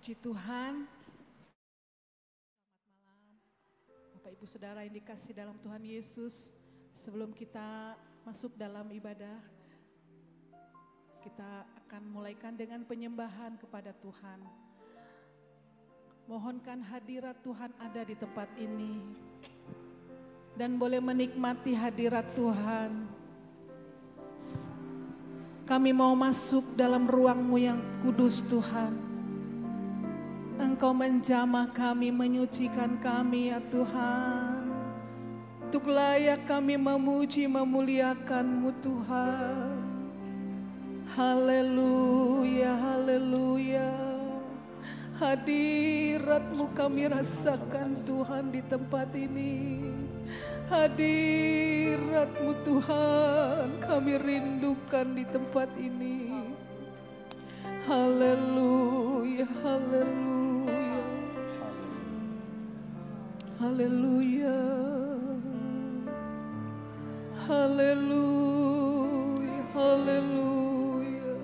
Puji Tuhan. Selamat malam Bapak Ibu Saudara yang dikasih dalam Tuhan Yesus. Sebelum kita masuk dalam ibadah, kita akan mulaikan dengan penyembahan kepada Tuhan. Mohonkan hadirat Tuhan ada di tempat ini. Dan boleh menikmati hadirat Tuhan. Kami mau masuk dalam ruang-Mu yang kudus Tuhan. Engkau menjamah kami, menyucikan kami ya Tuhan. Untuk layak kami memuji, memuliakan-Mu Tuhan. Haleluya, haleluya. Hadirat-Mu kami rasakan Tuhan di tempat ini. Hadirat-Mu Tuhan kami rindukan di tempat ini. Haleluya, haleluya. Haleluya. Haleluya, haleluya.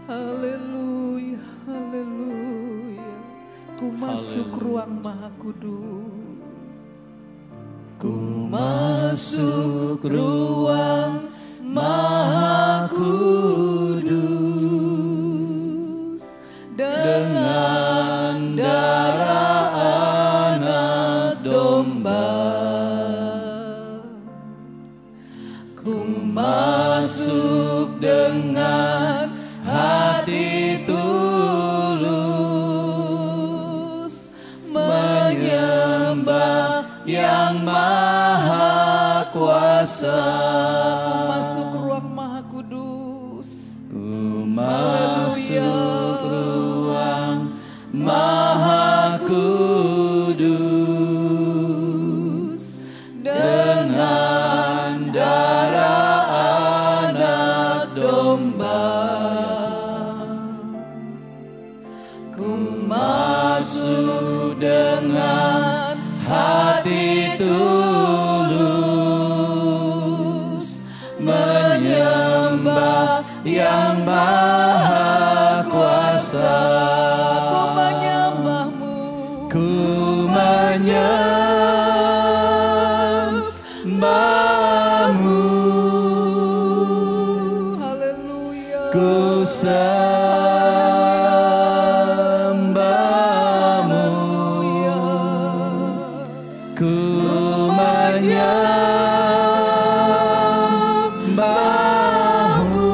Haleluya, haleluya. Ku masuk ruang Maha Kudus. Ku masuk ruang Maha Kudus dengan darah anak domba. Ku masuk dengan hati tulus menyembah yang Maha Kuasa. Ku masuk ruang Maha Kudus. Ku masuk ruang Maha Kudus dengan darah anak domba. Ku masuk dengan hati tulus menyembah yang Maha Kuasa. Ku menyembah-Mu. Ku menyembah-Mu. Haleluya. Ku sembah-Mu. Ku menyembah-Mu.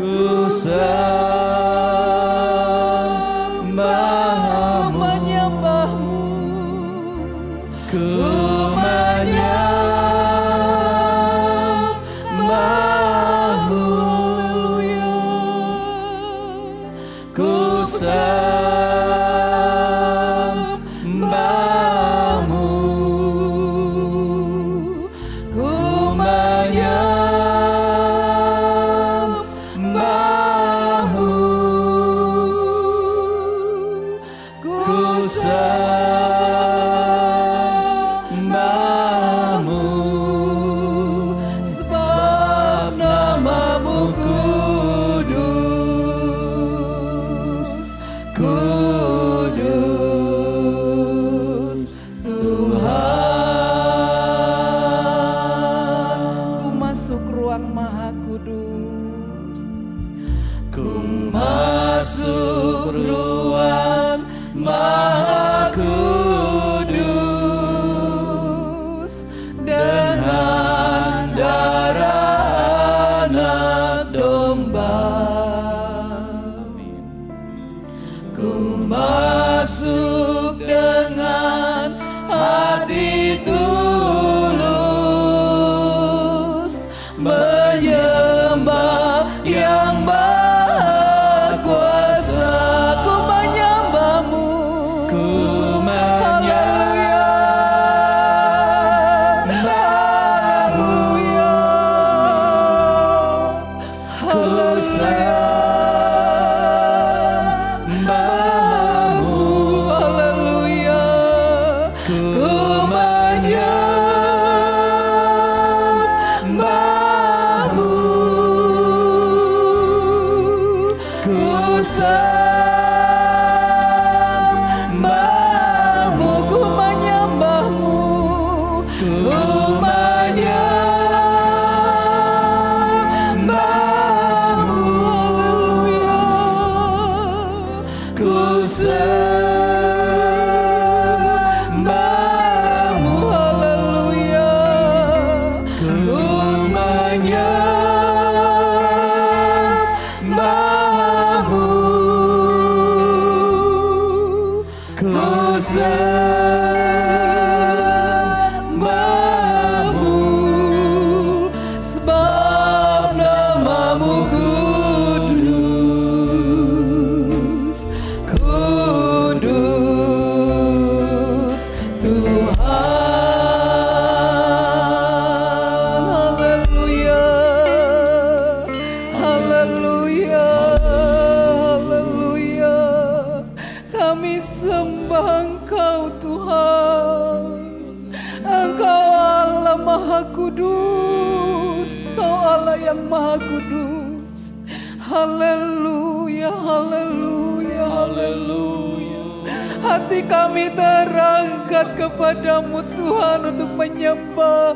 Ku sembah-Mu. Menyembah-Mu. Ku menyembah-Mu. Ku sembah-Mu. Ku menyembah-Mu. Ku sembah-Mu. Sebab nama-Mu kudus, kudus Tuhan. Ku masuk ruang Maha Kudus. Ku masuk ruang Maha Kudus dengan darah anak domba. Ku masuk dengan hati tulus menyembah Haleluya, haleluya, haleluya. Hati kami terangkat kepadamu Tuhan untuk menyembah.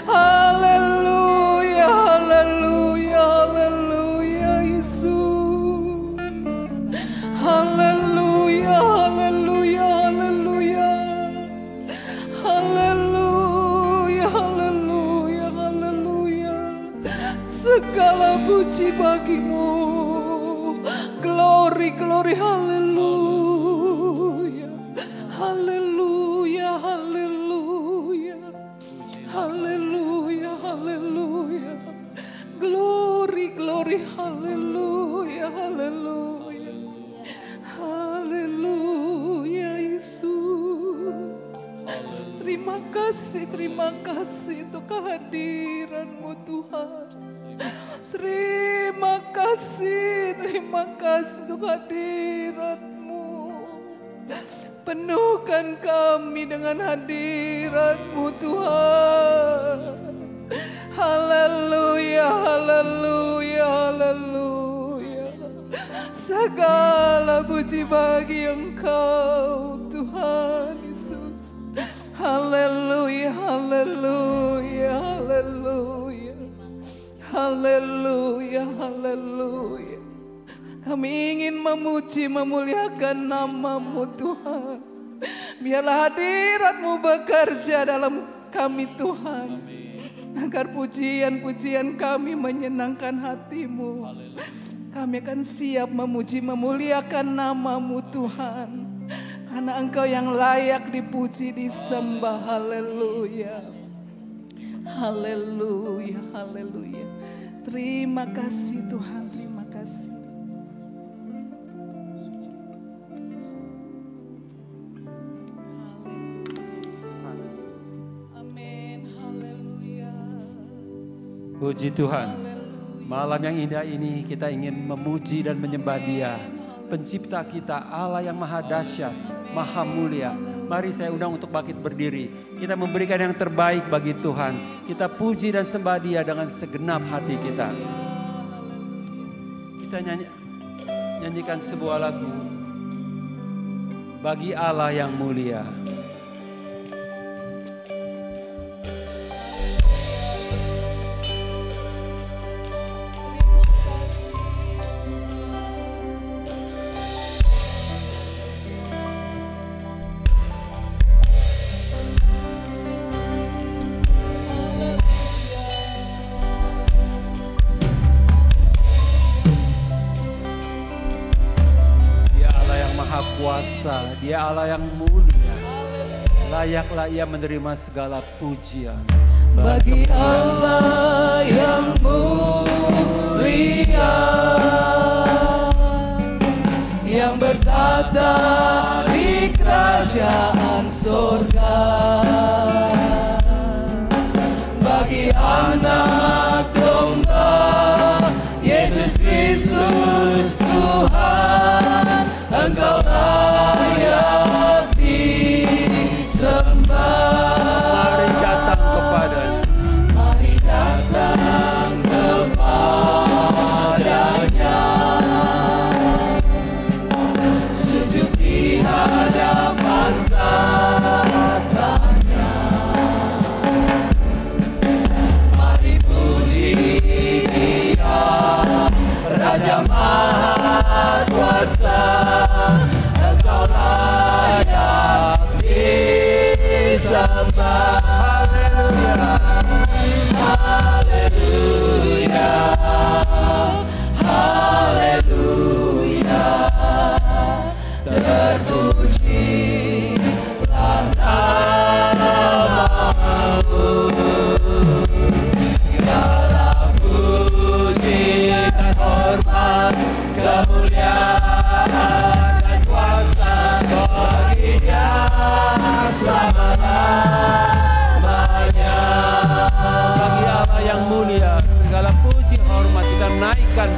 Haleluya, haleluya, haleluya Yesus. Haleluya, haleluya, haleluya. Haleluya, haleluya, haleluya. Segala puji bagimu. Glory, glory, haleluya. Haleluya, haleluya. Haleluya, haleluya. Glory, glory, haleluya, haleluya. Haleluya Yesus. Terima kasih untuk kehadiran-Mu Tuhan. Terima kasih untuk hadirat-Mu. Penuhkan kami dengan hadirat-Mu Tuhan. Haleluya, haleluya, haleluya. Segala puji bagi Engkau Tuhan Yesus. Haleluya, haleluya, haleluya. Haleluya, haleluya. Kami ingin memuji, memuliakan nama-Mu Tuhan. Biarlah hadirat-Mu bekerja dalam kami Tuhan. Agar pujian-pujian kami menyenangkan hati-Mu. Kami akan siap memuji, memuliakan nama-Mu Tuhan. Karena Engkau yang layak dipuji, disembah. Haleluya. Haleluya, haleluya. Terima kasih Tuhan, terima kasih. Amin, haleluya. Puji Tuhan, malam yang indah ini kita ingin memuji dan menyembah Dia, Pencipta kita, Allah yang maha dahsyat, maha mulia. Mari saya undang untuk bangkit berdiri. Kita memberikan yang terbaik bagi Tuhan. Kita puji dan sembah Dia dengan segenap hati kita. Kita nyanyikan sebuah lagu, Bagi Allah yang mulia. Dia Allah yang mulia, layaklah Ia menerima segala pujian. Bagi Allah yang mulia, yang bertata di kerajaan surga, bagi anak domba Yesus Kristus Tuhan, Engkau layak disembah. Mari datang kepadanya. Mari datang kepadanya. Sujud di hadapan tatanya.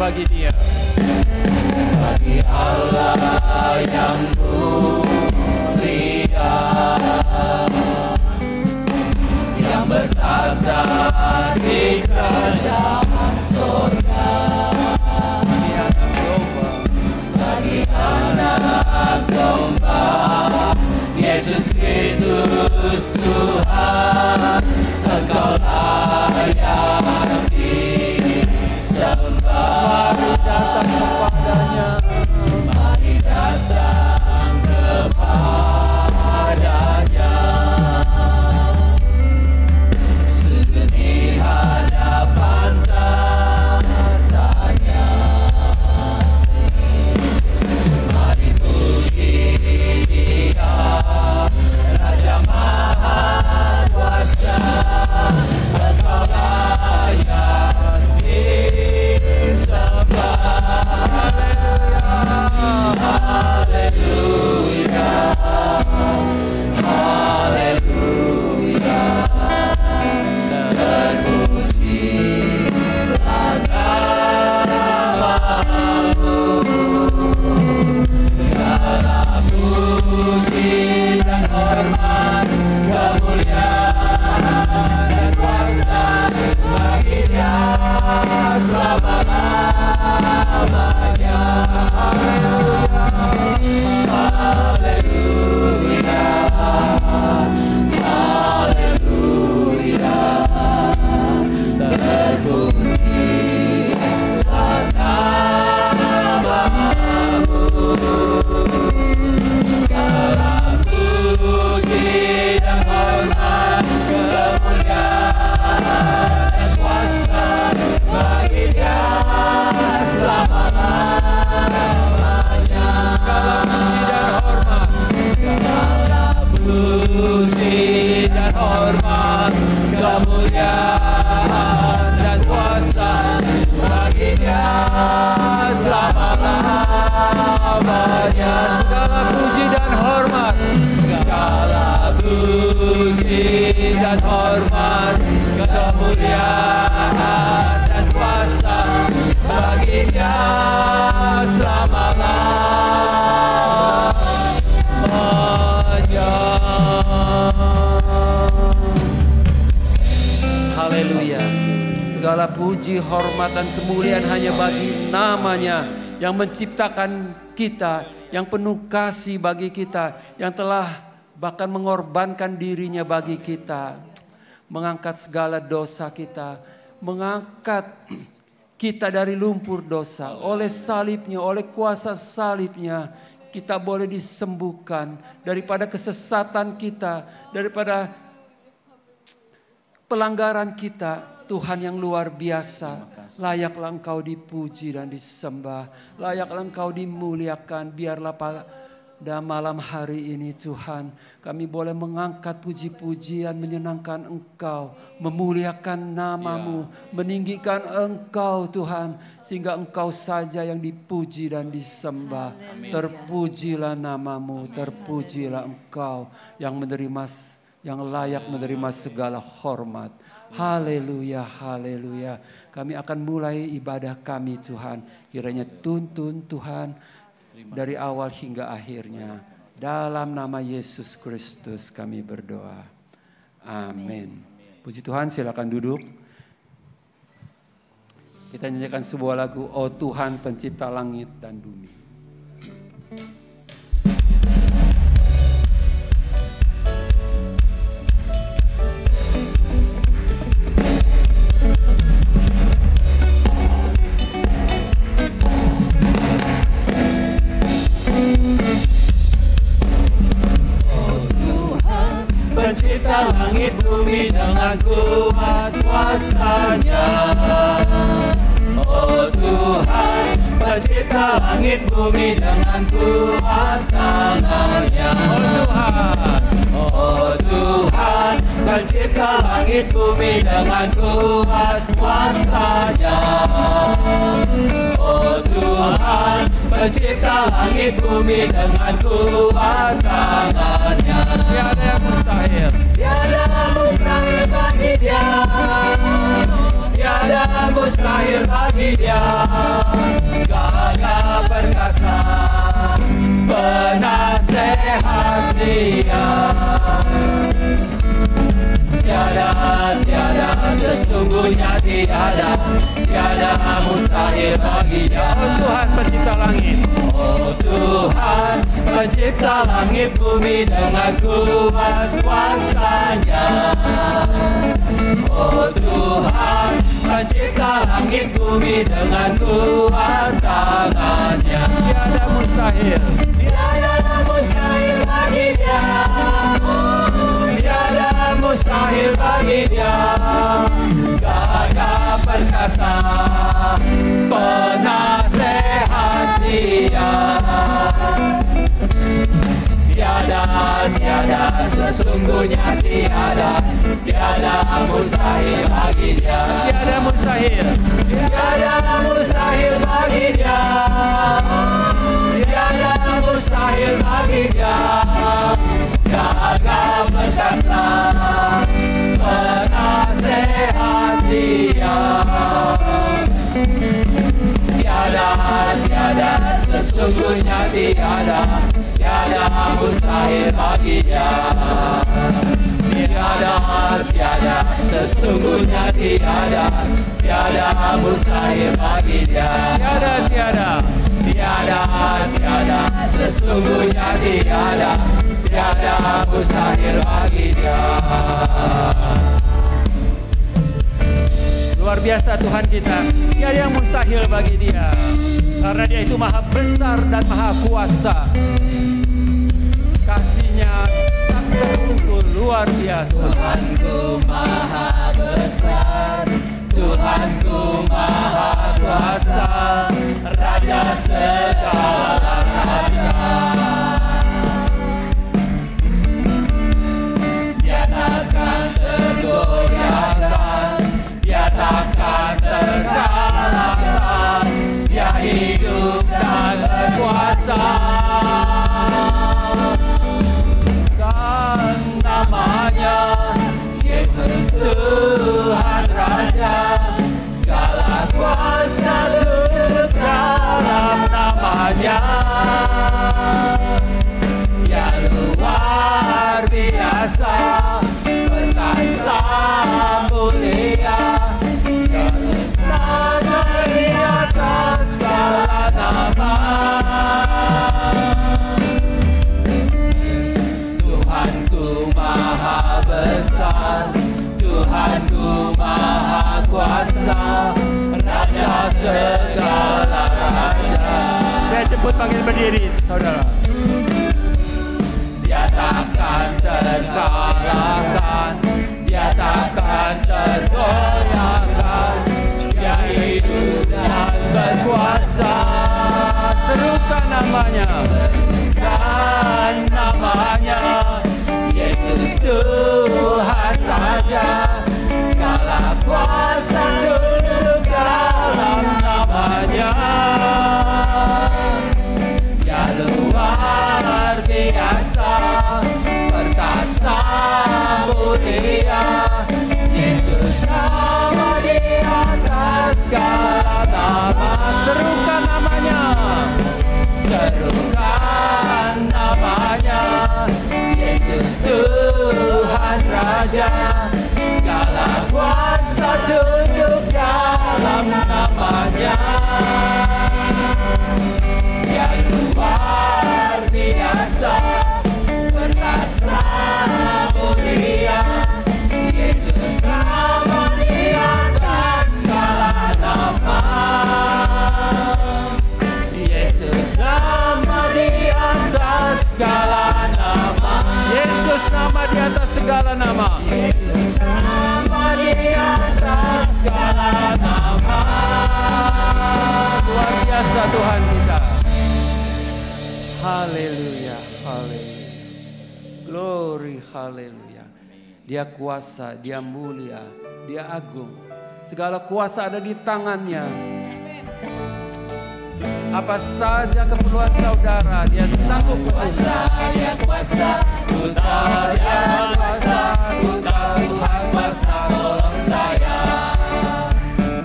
bagi Dia. Bagi Allah yang mulia, yang bertata di kerajaan surga. Bagi anak domba, Yesus Kristus Tuhan, Engkau layak disembah. Mari datang kepadanya, sujud di hadapan tatanya. Mari puji Dia, Raja Maha Kuasa, Engkau layak disembah. Haleluya, haleluya, terpujilah namamu. Segala puji dan hormat, kemuliaan dan kuasa bagi Dia selama-lamanya. Haleluya, haleluya, terpujilah namamu. Segala puji dan hormat, kemuliaan dan kuasa bagi Dia selama-lamanya. Segala puji dan hormat, kemuliaan dan kuasa bagi Dia selama-lamanya. Segala puji dan hormat, segala puji dan hormat, kemuliaan dan kuasa bagi Dia selama-lamanya. Haleluya. Segala puji, hormat, dan kemuliaan hanya bagi namanya yang menciptakan kita, yang penuh kasih bagi kita, yang telah bahkan mengorbankan dirinya bagi kita, mengangkat segala dosa kita, mengangkat kita dari lumpur dosa. Oleh salibnya, oleh kuasa salibnya, kita boleh disembuhkan daripada kesesatan kita, daripada pelanggaran kita. Tuhan yang luar biasa, layaklah Engkau dipuji dan disembah, layaklah Engkau dimuliakan. Biarlah pada malam hari ini Tuhan, kami boleh mengangkat puji-pujian menyenangkan Engkau, memuliakan namamu, meninggikan Engkau Tuhan, sehingga Engkau saja yang dipuji dan disembah. Terpujilah namamu, terpujilah Engkau yang layak menerima segala hormat. Haleluya, haleluya. Kami akan mulai ibadah kami Tuhan. Kiranya tuntun Tuhan dari awal hingga akhirnya. Dalam nama Yesus Kristus kami berdoa. Amin. Puji Tuhan, silakan duduk. Kita nyanyikan sebuah lagu, Oh Tuhan pencipta langit dan bumi. Pencipta langit bumi dengan kuat kuasa-Nya. Oh Tuhan, pencipta langit bumi dengan kuat tangan-Nya. Oh Tuhan, pencipta langit bumi dengan kuat kuasa-Nya. Oh Tuhan, pencipta langit bumi dengan kuat tangan-Nya. Tiada yang mustahil, tiada mustahil bagi Dia, tiada mustahil bagi Dia. penasehat Dia. Tiada, sesungguhnya tiada mustahil bagi Dia. Oh Tuhan pencipta langit, Oh Tuhan pencipta langit bumi dengan kuat kuasa-Nya. Oh Tuhan pencipta langit bumi dengan kuat tangan-Nya. tiada mustahil. Tiada mustahil bagi Dia. Tiada mustahil bagi Dia. Gagah perkasa penasehat Dia. Tiada, sesungguhnya tiada mustahil bagi Dia. Tiada mustahil. Tiada mustahil bagi Dia. Tiada mustahil bagi Dia. Gagah perkasa penasehat Dia. Tiada, sesungguhnya tiada mustahil bagi Dia. Tiada, sesungguhnya tiada mustahil bagi Dia. Tiada, sesungguhnya tiada mustahil bagi Dia. Luar biasa Tuhan kita, tiada yang mustahil bagi Dia. Karena Dia itu maha besar dan maha kuasa. Kasih-Nya tak terukur, luar biasa. Tuhanku maha besar, Tuhanku maha kuasa, Raja segala raja. Dia takkan tergoyahkan, Dia takkan terkalahkan, Dia hidup dan berkuasa. Dan namanya Yesus Tuhan Raja, segala kuasa tunduk dalam namanya. Dia luar biasa, perkasa mulia, Yesus nama di atas segala nama. Tuhanku maha besar, Tuhanku maha kuasa, Raja segala raja. Saya jemput panggil berdiri, saudara. Dia takkan terkalahkan, Dia takkan tergoyahkan, Dia hidup dan berkuasa. Serukan namanya, Serukan namanya, Yesus Tuhan Raja, segala kuasa tunduk dalam namanya. Dia luar biasa, perkasa mulia, Yesus nama di atas segala nama. serukan namanya. Serukan namanya, Yesus Tuhan Raja, segala kuasa tunduk dalam namanya. Dia luar biasa, perkasa mulia, Yesus nama di atas segala nama. Yesus nama di atas segala nama. Yesus nama di atas segala nama. Yesus nama di atas segala nama. Luar biasa Tuhan kita. Haleluya, haleluya. Glory, haleluya. Dia kuasa, Dia mulia, Dia agung. Segala kuasa ada di tangannya. Apa saja keperluan saudara, Dia sanggup Kuasa, Dia kuasa, ku tahu Dia kuasa, ku tahu Tuhan kuasa tolong saya.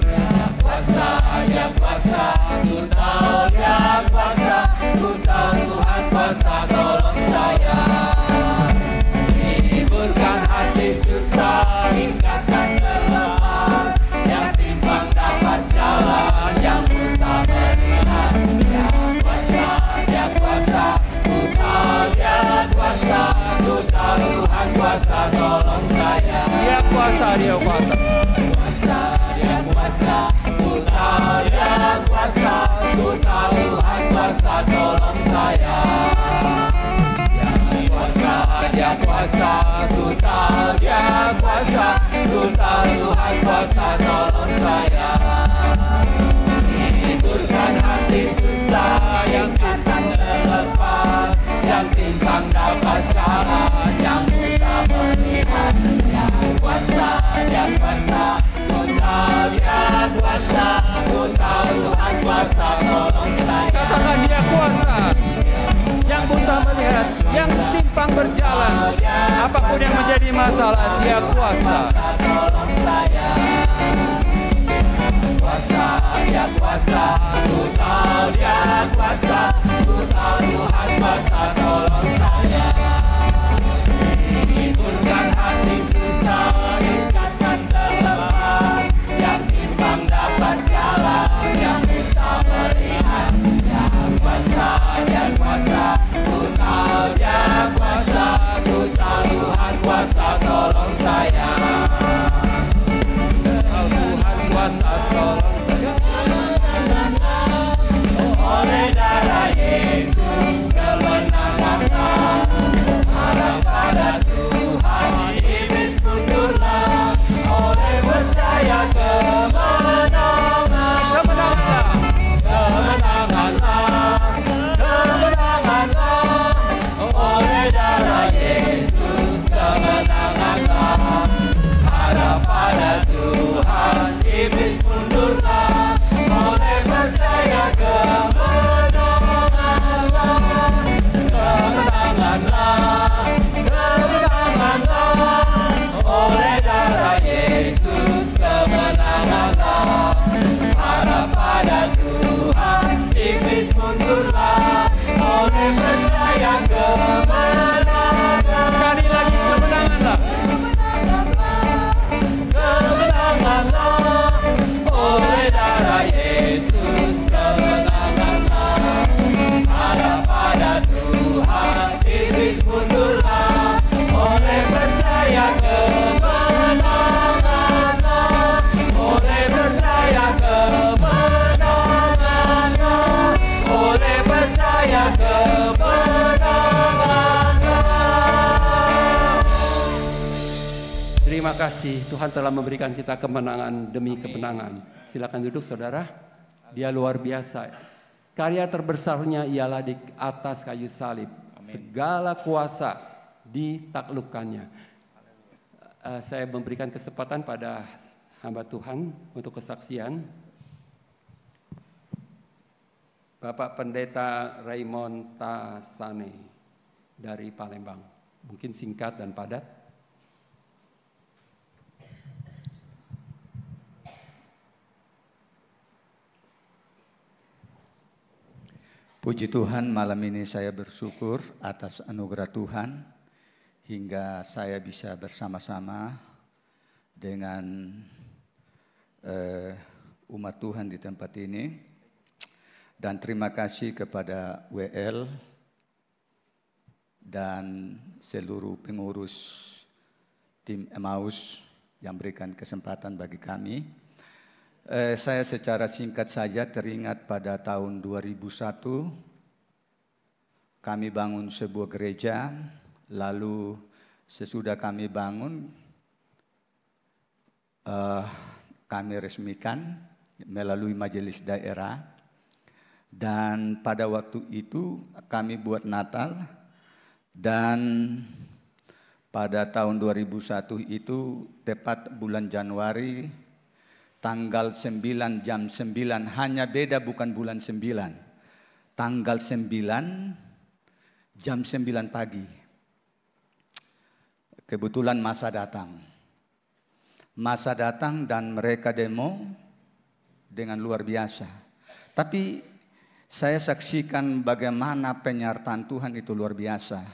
Dia kuasa, Dia kuasa, ku tahu Dia kuasa, ku tahu Tuhan kuasa kuasa. Dia kuasa, ku tahu dia kuasa, ku tahu Tuhan kuasa tolong saya. Dia kuasa, ku tahu dia kuasa, ku tahu Tuhan kuasa tolong saya. Hiburkan hati susah yang timpang terlepas, yang timpang dapat jalan, yang buta melihat. Dia kuasa, ku tahu dia kuasa, ku tahu Tuhan kuasa tolong saya. Katakan dia kuasa. Yang buta melihat, yang timpang berjalan, apapun yang menjadi masalah, dia kuasa. Tolong saya. Dia kuasa, ku tahu dia kuasa, ku tahu Tuhan kuasa tolong saya. Hiburkan hati susah, ikatan terlepas, yang timpang dapat jalan, yang buta melihat. Dia kuasa, ku tahu dia kuasa, ku tahu Tuhan kuasa tolong saya. Tuhan kuasa tolong saya. Oleh darah Yesus kemenanganlah, harap pada Tuhan iblis mundurlah. Oleh percaya kemenanganlah, oleh darah Yesus kemenanganlah, harap pada Tuhan iblis mundurlah. Oleh percaya kemenanganlah, oleh darah Yesus kemenanganlah, harap pada Tuhan iblis mundurlah. Oleh percaya kemenanganlah, Sekali lagi kemenanganlah. kemenanganlah, oleh darah Yesus kemenanganlah, harap pada Tuhan iblis mundurlah. Oleh percaya kemenanganlah, oleh percaya kemenanganlah, oleh percaya kemenanganlah. Terima kasih Tuhan telah memberikan kita kemenangan demi kemenangan. Silakan duduk saudara. Dia luar biasa. Karya terbesarnya ialah di atas kayu salib. Segala kuasa ditaklukkannya. Saya memberikan kesempatan pada hamba Tuhan untuk kesaksian. Bapak Pendeta Raymond Tasane dari Palembang. Mungkin singkat dan padat. Puji Tuhan, malam ini saya bersyukur atas anugerah Tuhan hingga saya bisa bersama-sama dengan umat Tuhan di tempat ini. Dan terima kasih kepada WL dan seluruh pengurus tim Emmaus yang berikan kesempatan bagi kami. Saya secara singkat saja teringat pada tahun 2001 kami bangun sebuah gereja, lalu sesudah kami bangun kami resmikan melalui majelis daerah, dan pada waktu itu kami buat Natal, dan pada tahun 2001 itu tepat bulan Januari tanggal 9 jam 9, hanya beda bukan bulan 9. Tanggal 9 jam 9 pagi. Kebetulan masa datang. Masa datang dan mereka demo dengan luar biasa. Tapi saya saksikan bagaimana penyertaan Tuhan itu luar biasa.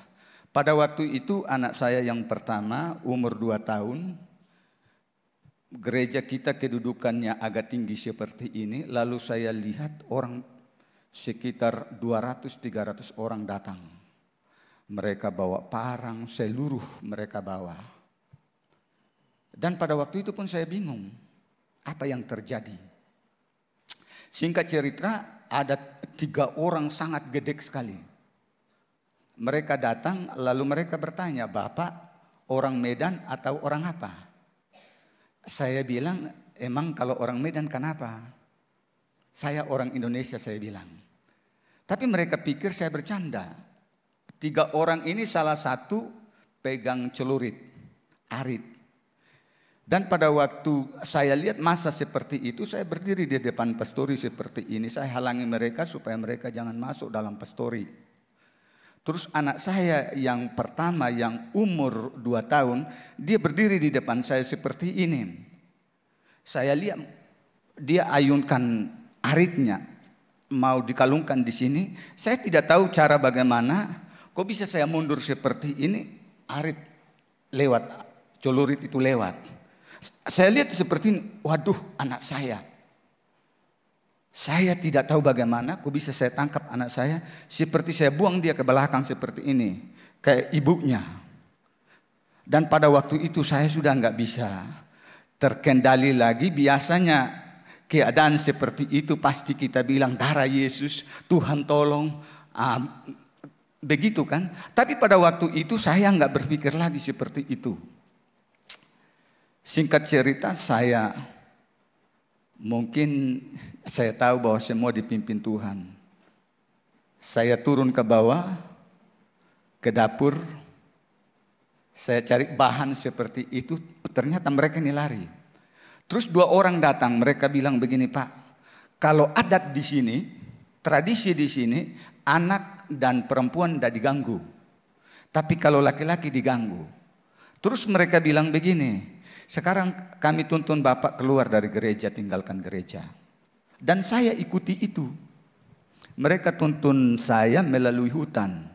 Pada waktu itu anak saya yang pertama umur 2 tahun. Gereja kita kedudukannya agak tinggi seperti ini, lalu saya lihat orang sekitar 200-300 orang datang. Mereka bawa parang, seluruh mereka bawa. Dan pada waktu itu pun saya bingung apa yang terjadi. Singkat cerita, ada 3 orang sangat gede sekali. Mereka datang lalu mereka bertanya, "Bapak orang Medan atau orang apa?" Saya bilang, "Emang kalau orang Medan kenapa? Saya orang Indonesia," saya bilang. Tapi mereka pikir saya bercanda. 3 orang ini salah satu pegang celurit, arit. Dan pada waktu saya lihat masa seperti itu, saya berdiri di depan pastori seperti ini. Saya halangi mereka supaya mereka jangan masuk dalam pastori. Terus anak saya yang pertama yang umur 2 tahun, dia berdiri di depan saya seperti ini. Saya lihat dia ayunkan aritnya, mau dikalungkan di sini. Saya tidak tahu cara bagaimana, kok bisa saya mundur seperti ini, arit lewat, celurit itu lewat. Saya lihat seperti ini, waduh anak saya. Saya tidak tahu bagaimana, kok bisa saya tangkap anak saya. Seperti saya buang dia ke belakang seperti ini, kayak ibunya. Dan pada waktu itu saya sudah nggak bisa terkendali lagi. Biasanya keadaan seperti itu pasti kita bilang, "Darah Yesus, Tuhan tolong." Begitu kan? Tapi pada waktu itu saya nggak berpikir lagi seperti itu. Singkat cerita, saya tahu bahwa semua dipimpin Tuhan. Saya turun ke bawah, ke dapur, saya cari bahan seperti itu, ternyata mereka ini lari. Terus 2 orang datang, mereka bilang begini, "Pak, kalau adat di sini, tradisi di sini, anak dan perempuan tidak diganggu. Tapi kalau laki-laki diganggu." Terus mereka bilang begini, "Sekarang kami tuntun Bapak keluar dari gereja, tinggalkan gereja." Dan saya ikuti itu. Mereka tuntun saya melalui hutan.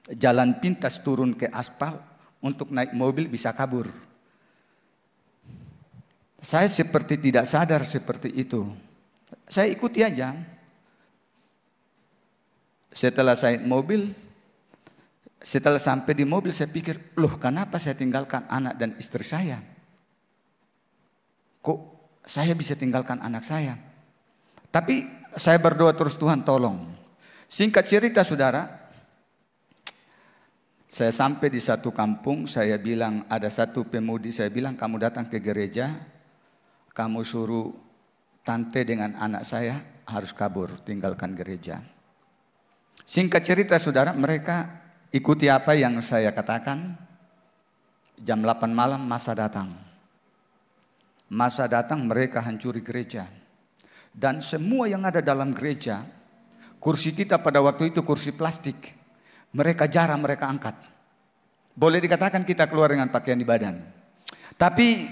Jalan pintas turun ke aspal, untuk naik mobil bisa kabur. Saya seperti tidak sadar seperti itu. Saya ikuti aja. Setelah saya mobil, setelah sampai di mobil saya pikir, "Loh kenapa saya tinggalkan anak dan istri saya? Kok saya bisa tinggalkan anak saya?" Tapi saya berdoa terus, "Tuhan tolong." Singkat cerita saudara, saya sampai di satu kampung, saya bilang ada satu pemudi, saya bilang, "Kamu datang ke gereja, kamu suruh tante dengan anak saya harus kabur, tinggalkan gereja." Singkat cerita saudara, mereka ikuti apa yang saya katakan. Jam 8 malam masa datang. Masa datang, mereka hancuri gereja. Dan semua yang ada dalam gereja, kursi kita pada waktu itu kursi plastik, mereka jarang mereka angkat. Boleh dikatakan kita keluar dengan pakaian di badan. Tapi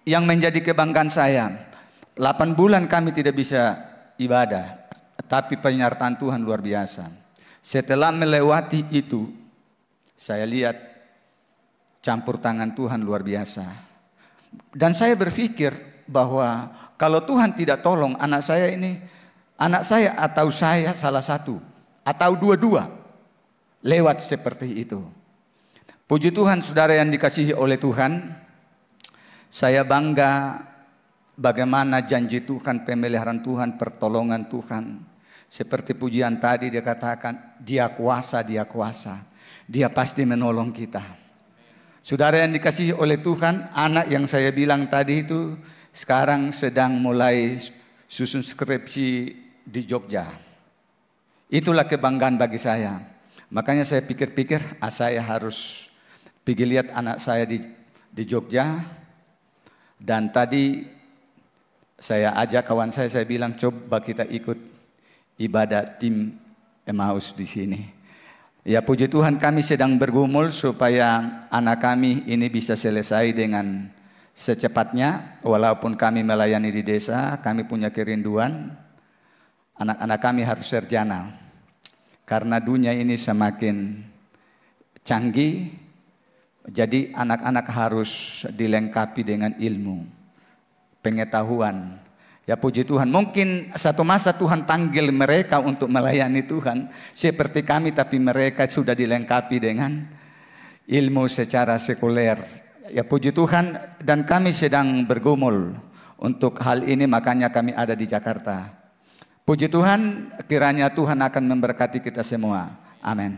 yang menjadi kebanggaan saya, 8 bulan kami tidak bisa ibadah, tapi penyertaan Tuhan luar biasa. Setelah melewati itu, saya lihat campur tangan Tuhan luar biasa. Dan saya berpikir bahwa kalau Tuhan tidak tolong anak saya ini, anak saya atau saya salah satu, atau dua-dua, lewat seperti itu. Puji Tuhan saudara yang dikasihi oleh Tuhan, saya bangga bagaimana janji Tuhan, pemeliharaan Tuhan, pertolongan Tuhan. Seperti pujian tadi dia katakan, Dia kuasa, Dia kuasa. Dia pasti menolong kita. Saudara yang dikasihi oleh Tuhan, anak yang saya bilang tadi itu sekarang sedang mulai susun skripsi di Jogja. Itulah kebanggaan bagi saya. Makanya saya pikir-pikir, saya harus pergi lihat anak saya di Jogja. Dan tadi saya ajak kawan saya bilang, "Coba kita ikut ibadah tim Emmaus di sini." Ya puji Tuhan, kami sedang bergumul supaya anak kami ini bisa selesai dengan secepatnya. Walaupun kami melayani di desa, kami punya kerinduan. Anak-anak kami harus sarjana. Karena dunia ini semakin canggih, jadi anak-anak harus dilengkapi dengan ilmu, pengetahuan. Ya puji Tuhan, mungkin satu masa Tuhan panggil mereka untuk melayani Tuhan seperti kami, tapi mereka sudah dilengkapi dengan ilmu secara sekuler. Ya puji Tuhan, dan kami sedang bergumul untuk hal ini, makanya kami ada di Jakarta. Puji Tuhan, kiranya Tuhan akan memberkati kita semua. Amin.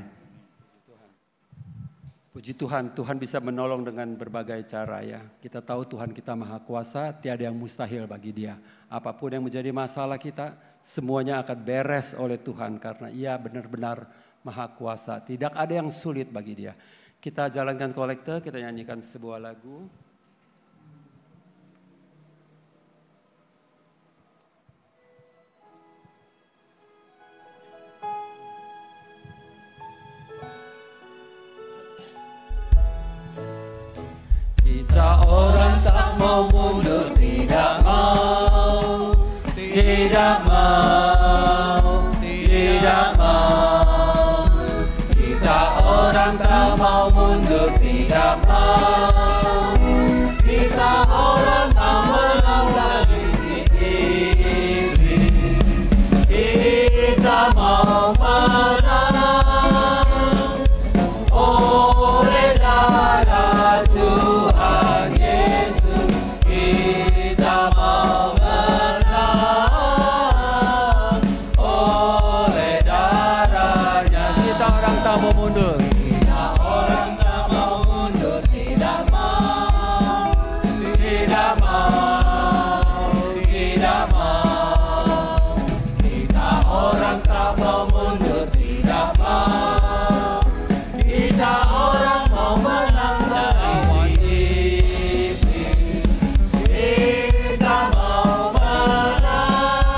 Puji Tuhan, Tuhan bisa menolong dengan berbagai cara ya. Kita tahu Tuhan kita maha kuasa, tiada yang mustahil bagi Dia. Apapun yang menjadi masalah kita, semuanya akan beres oleh Tuhan karena Ia benar-benar maha kuasa. Tidak ada yang sulit bagi Dia. Kita jalankan kolekte, kita nyanyikan sebuah lagu. Kita orang tak mau mundur, tidak mau, tidak mau, tidak mau. Kita orang tak mau mundur, tidak mau. Kita orang tak menang si iblis. Kita mau menang oleh darah Tuhan Yesus. Kita mau menang oleh darahnya. Kita orang tak mau mundur. Kita orang tak mau mundur, tidak mau, tidak mau, tidak mau. Kita orang tak mau mundur, tidak mau. Kita orang mau menang dari si iblis. Kita mau menang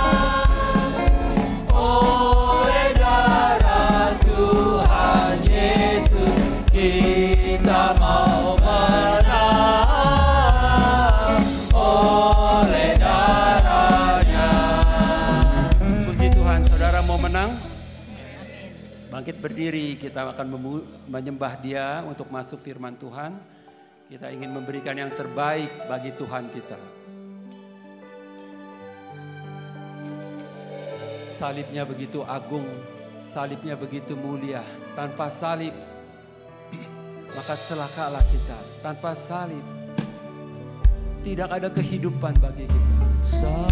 oleh darah Tuhan Yesus. Kita mau menang oleh darahnya. Puji Tuhan, saudara mau menang? Bangkit berdiri, kita akan menyembah Dia untuk masuk firman Tuhan. Kita ingin memberikan yang terbaik bagi Tuhan kita. Salibnya begitu agung, salibnya begitu mulia. Tanpa salib, maka celakalah kita. Tanpa salib, tidak ada kehidupan bagi kita. Salibnya,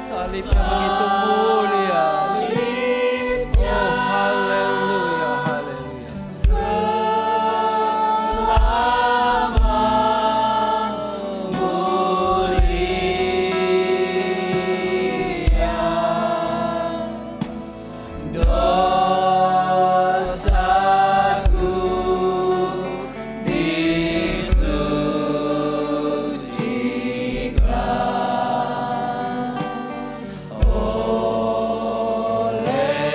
Salibnya begitu mulia. salibnya, Oh, haleluya, haleluya. selamat mulia. Dosaku disucikan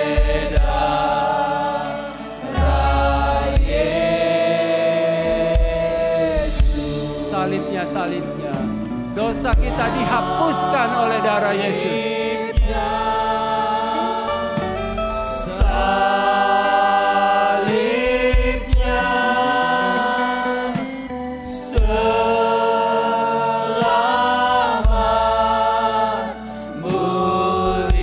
oleh darah Yesus. Salibnya, salibnya. Dosa kita dihapuskan oleh darah Yesus. Salibnya, selamat mulia.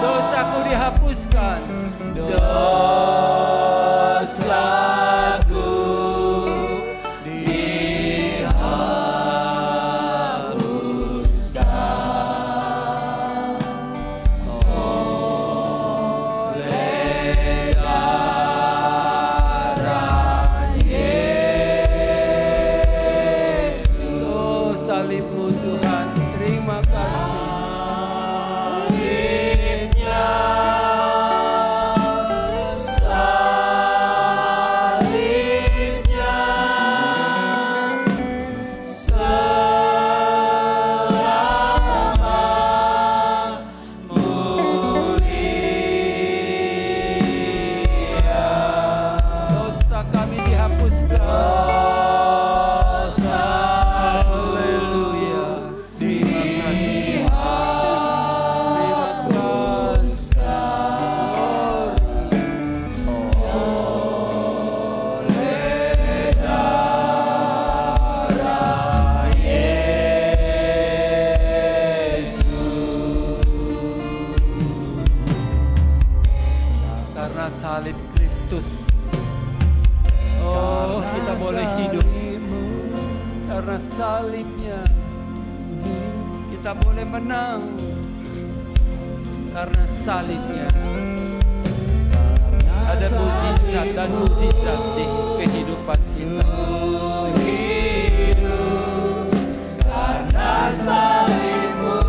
Dosaku dihapuskan. Dosaku dihapuskan. Kristus. Oh, kita boleh hidup karena salibnya. Kita boleh menang karena salibnya. Ada mukjizat dan mukjizat di kehidupan kita. Hidup karena salibmu.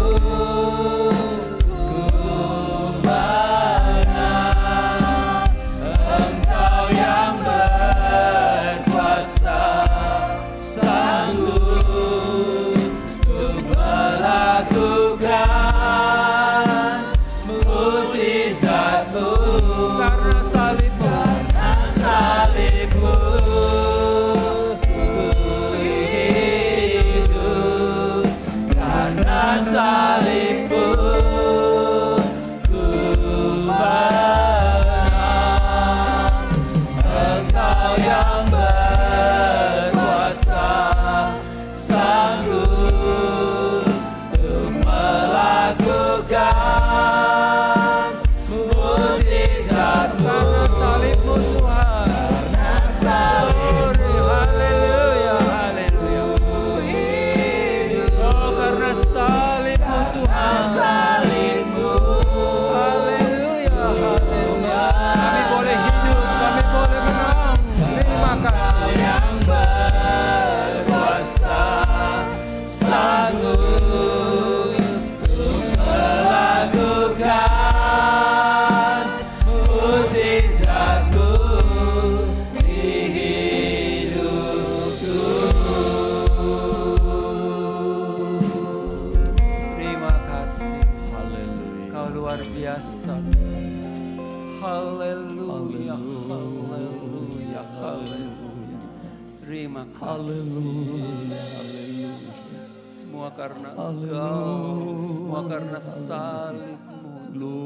Semua karena Engkau, semua karena salibmu.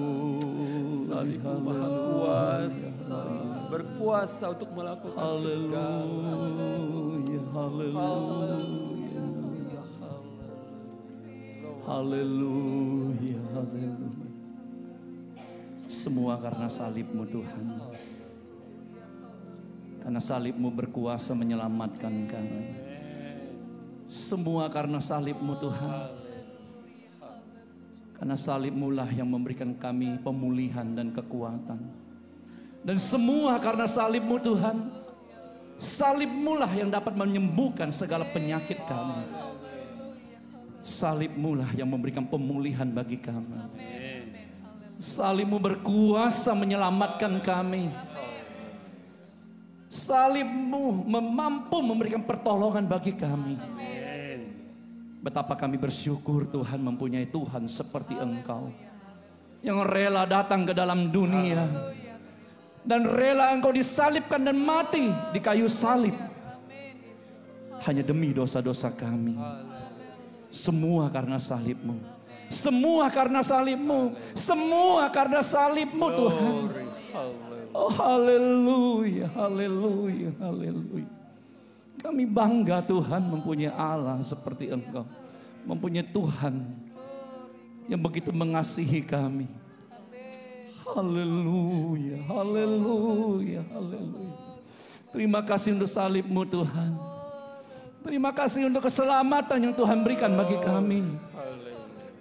Salibmu maha kuasa, berkuasa untuk melakukan segala. Haleluya, haleluya, haleluya. Semua karena salibmu Tuhan. Karena salibmu berkuasa menyelamatkan kami. Semua karena salibmu Tuhan. Karena salibmu lah yang memberikan kami pemulihan dan kekuatan. Dan semua karena salibmu Tuhan. Salibmu lah yang dapat menyembuhkan segala penyakit kami. Salibmu lah yang memberikan pemulihan bagi kami. Salibmu berkuasa menyelamatkan kami. Salibmu mampu memberikan pertolongan bagi kami. Betapa kami bersyukur Tuhan mempunyai Tuhan seperti Engkau, yang rela datang ke dalam dunia dan rela Engkau disalibkan dan mati di kayu salib hanya demi dosa-dosa kami. Semua karena salibmu. Semua karena salibmu. Semua karena salibmu Tuhan. Oh haleluya, haleluya, haleluya. Kami bangga Tuhan mempunyai Allah seperti Engkau. Mempunyai Tuhan yang begitu mengasihi kami. Haleluya, haleluya, haleluya. Terima kasih untuk salibmu Tuhan. Terima kasih untuk keselamatan yang Tuhan berikan bagi kami.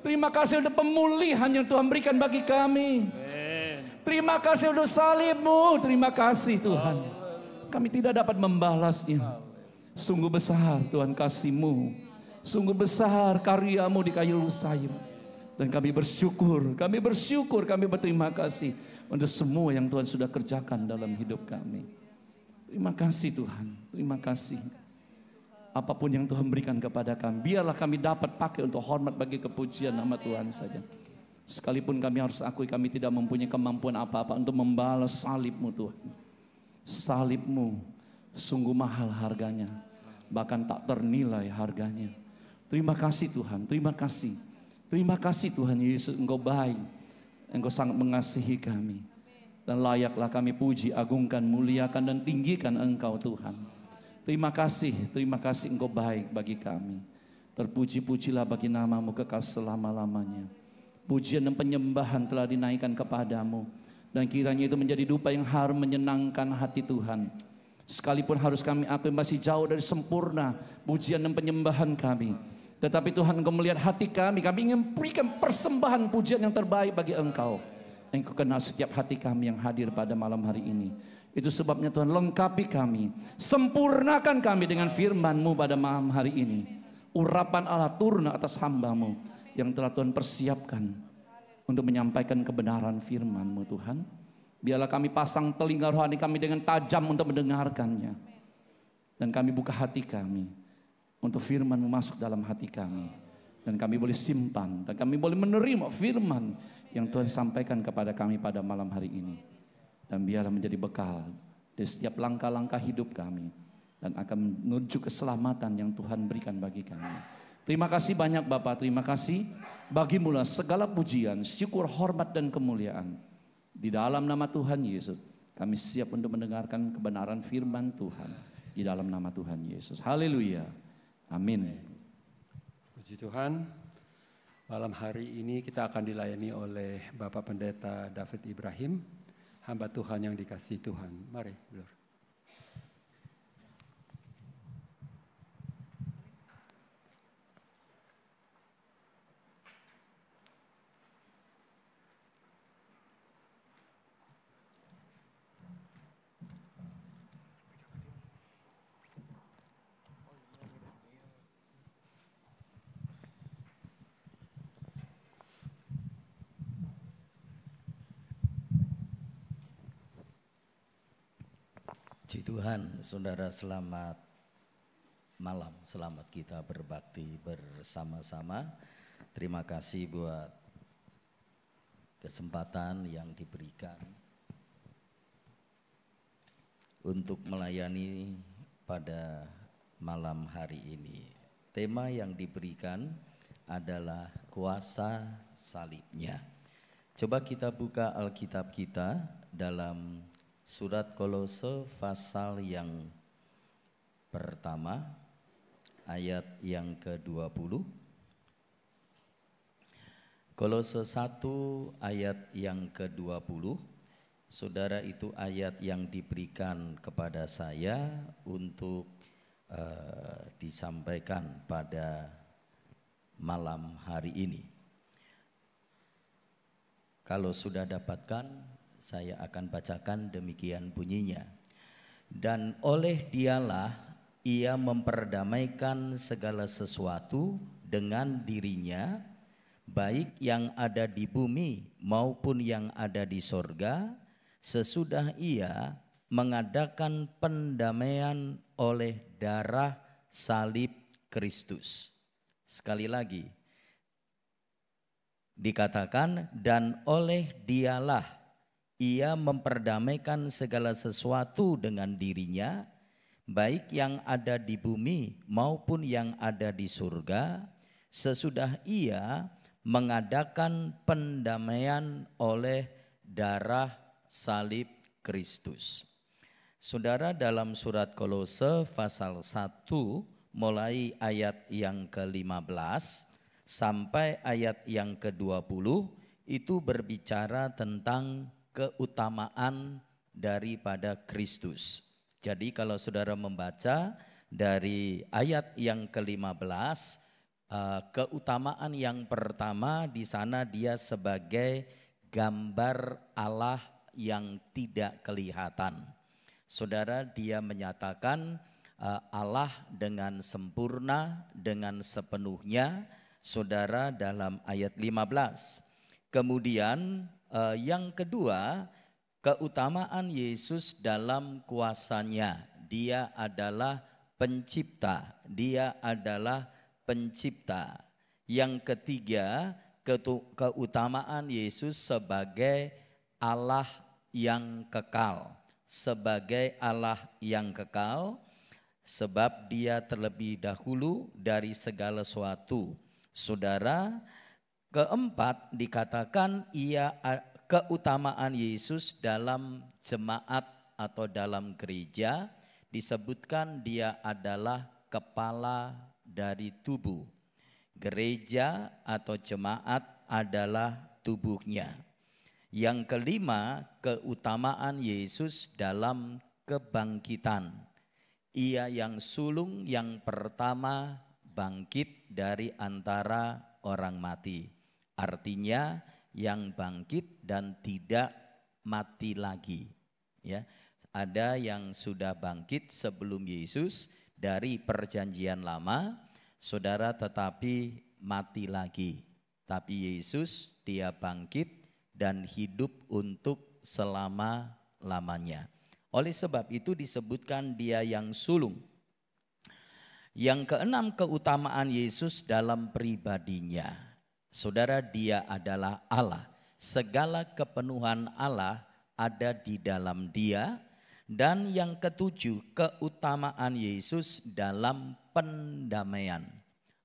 Terima kasih untuk pemulihan yang Tuhan berikan bagi kami. Terima kasih untuk salibmu. Terima kasih Tuhan. Kami tidak dapat membalasnya. Sungguh besar Tuhan kasih-Mu. Sungguh besar karya-Mu di kayu salib. Dan kami bersyukur, kami berterima kasih untuk semua yang Tuhan sudah kerjakan dalam hidup kami. Terima kasih Tuhan, terima kasih. Apapun yang Tuhan berikan kepada kami, biarlah kami dapat pakai untuk hormat bagi kepujian nama Tuhan saja. Sekalipun kami harus akui kami tidak mempunyai kemampuan apa-apa untuk membalas salib-Mu Tuhan. Salib-Mu sungguh mahal harganya, bahkan tak ternilai harganya. Terima kasih Tuhan, terima kasih. Terima kasih Tuhan Yesus, Engkau baik, Engkau sangat mengasihi kami. Dan layaklah kami puji, agungkan, muliakan dan tinggikan Engkau Tuhan. Terima kasih Engkau baik bagi kami. Terpuji-pujilah bagi nama-Mu kekal selama-lamanya. Pujian dan penyembahan telah dinaikkan kepadamu. Dan kiranya itu menjadi dupa yang harum menyenangkan hati Tuhan. Sekalipun harus kami akui masih jauh dari sempurna pujian dan penyembahan kami. Tetapi Tuhan, Engkau melihat hati kami ingin berikan persembahan pujian yang terbaik bagi Engkau. Engkau kenal setiap hati kami yang hadir pada malam hari ini. Itu sebabnya Tuhan, lengkapi kami, sempurnakan kami dengan firman-Mu pada malam hari ini. Urapan Allah turun atas hamba-Mu yang telah Tuhan persiapkan untuk menyampaikan kebenaran firman-Mu Tuhan. Biarlah kami pasang telinga rohani kami dengan tajam untuk mendengarkannya. Dan kami buka hati kami untuk firman-Mu masuk dalam hati kami. Dan kami boleh simpan dan kami boleh menerima firman yang Tuhan sampaikan kepada kami pada malam hari ini. Dan biarlah menjadi bekal di setiap langkah-langkah hidup kami. Dan akan menuju keselamatan yang Tuhan berikan bagi kami. Terima kasih banyak Bapak, terima kasih. Bagi-Mu segala pujian, syukur, hormat dan kemuliaan. Di dalam nama Tuhan Yesus, kami siap untuk mendengarkan kebenaran firman Tuhan. Di dalam nama Tuhan Yesus. Haleluya. Amin. Puji Tuhan. Malam hari ini kita akan dilayani oleh Bapak Pendeta David Ibrahim. Hamba Tuhan yang dikasihi Tuhan. Mari, Lur. Puji Tuhan, saudara, selamat malam, selamat kita berbakti bersama-sama. Terima kasih buat kesempatan yang diberikan untuk melayani pada malam hari ini. Tema yang diberikan adalah kuasa salibnya. Coba kita buka Alkitab kita dalam Surat Kolose pasal yang pertama ayat yang ke-20. Kolose 1 ayat yang ke-20. Saudara, itu ayat yang diberikan kepada saya untuk disampaikan pada malam hari ini. Kalau sudah dapatkan, saya akan bacakan demikian bunyinya. Dan oleh Dialah ia memperdamaikan segala sesuatu dengan dirinya, baik yang ada di bumi maupun yang ada di sorga, sesudah ia mengadakan pendamaian oleh darah salib Kristus. Sekali lagi dikatakan, dan oleh Dialah ia memperdamaikan segala sesuatu dengan dirinya, baik yang ada di bumi maupun yang ada di surga, sesudah ia mengadakan pendamaian oleh darah salib Kristus. Saudara, dalam surat Kolose pasal 1 mulai ayat yang ke-15 sampai ayat yang ke-20 itu berbicara tentang keutamaan daripada Kristus. Jadi kalau saudara membaca dari ayat yang ke-15, keutamaan yang pertama di sana dia sebagai gambar Allah yang tidak kelihatan. Saudara, dia menyatakan Allah dengan sempurna, dengan sepenuhnya, saudara, dalam ayat 15. Kemudian yang kedua, keutamaan Yesus dalam kuasanya. Dia adalah pencipta. Dia adalah pencipta. Yang ketiga, keutamaan Yesus sebagai Allah yang kekal. Sebagai Allah yang kekal, sebab dia terlebih dahulu dari segala sesuatu. Saudara, keempat dikatakan keutamaan Yesus dalam jemaat atau dalam gereja, disebutkan dia adalah kepala dari tubuh. Gereja atau jemaat adalah tubuhnya. Yang kelima, keutamaan Yesus dalam kebangkitan. Ia yang sulung yang pertama bangkit dari antara orang mati. Artinya yang bangkit dan tidak mati lagi. Ya, ada yang sudah bangkit sebelum Yesus dari perjanjian lama, saudara, tetapi mati lagi. Tapi Yesus dia bangkit dan hidup untuk selama-lamanya. Oleh sebab itu disebutkan dia yang sulung. Yang keenam, keutamaan Yesus dalam pribadinya. Saudara, dia adalah Allah. Segala kepenuhan Allah ada di dalam dia. Dan yang ketujuh, keutamaan Yesus dalam pendamaian.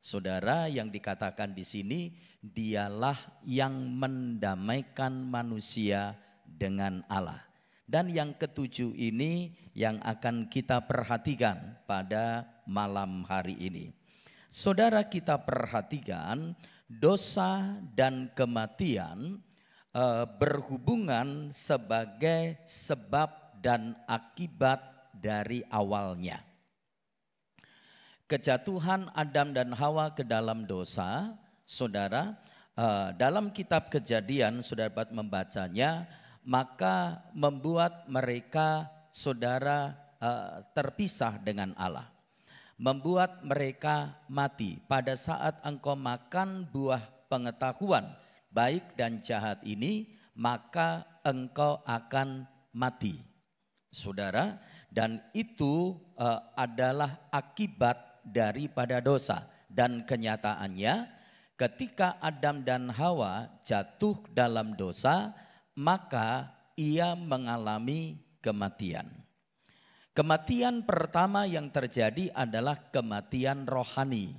Saudara, yang dikatakan di sini, dialah yang mendamaikan manusia dengan Allah. Dan yang ketujuh ini yang akan kita perhatikan pada malam hari ini. Saudara, kita perhatikan dosa dan kematian berhubungan sebagai sebab dan akibat dari awalnya. Kejatuhan Adam dan Hawa ke dalam dosa, saudara, dalam kitab Kejadian, saudara dapat membacanya, maka membuat mereka, saudara, terpisah dengan Allah. Membuat mereka mati. Pada saat engkau makan buah pengetahuan baik dan jahat ini, maka engkau akan mati. Saudara, dan itu adalah akibat daripada dosa. Dan kenyataannya ketika Adam dan Hawa jatuh dalam dosa, maka ia mengalami kematian. Kematian pertama yang terjadi adalah kematian rohani.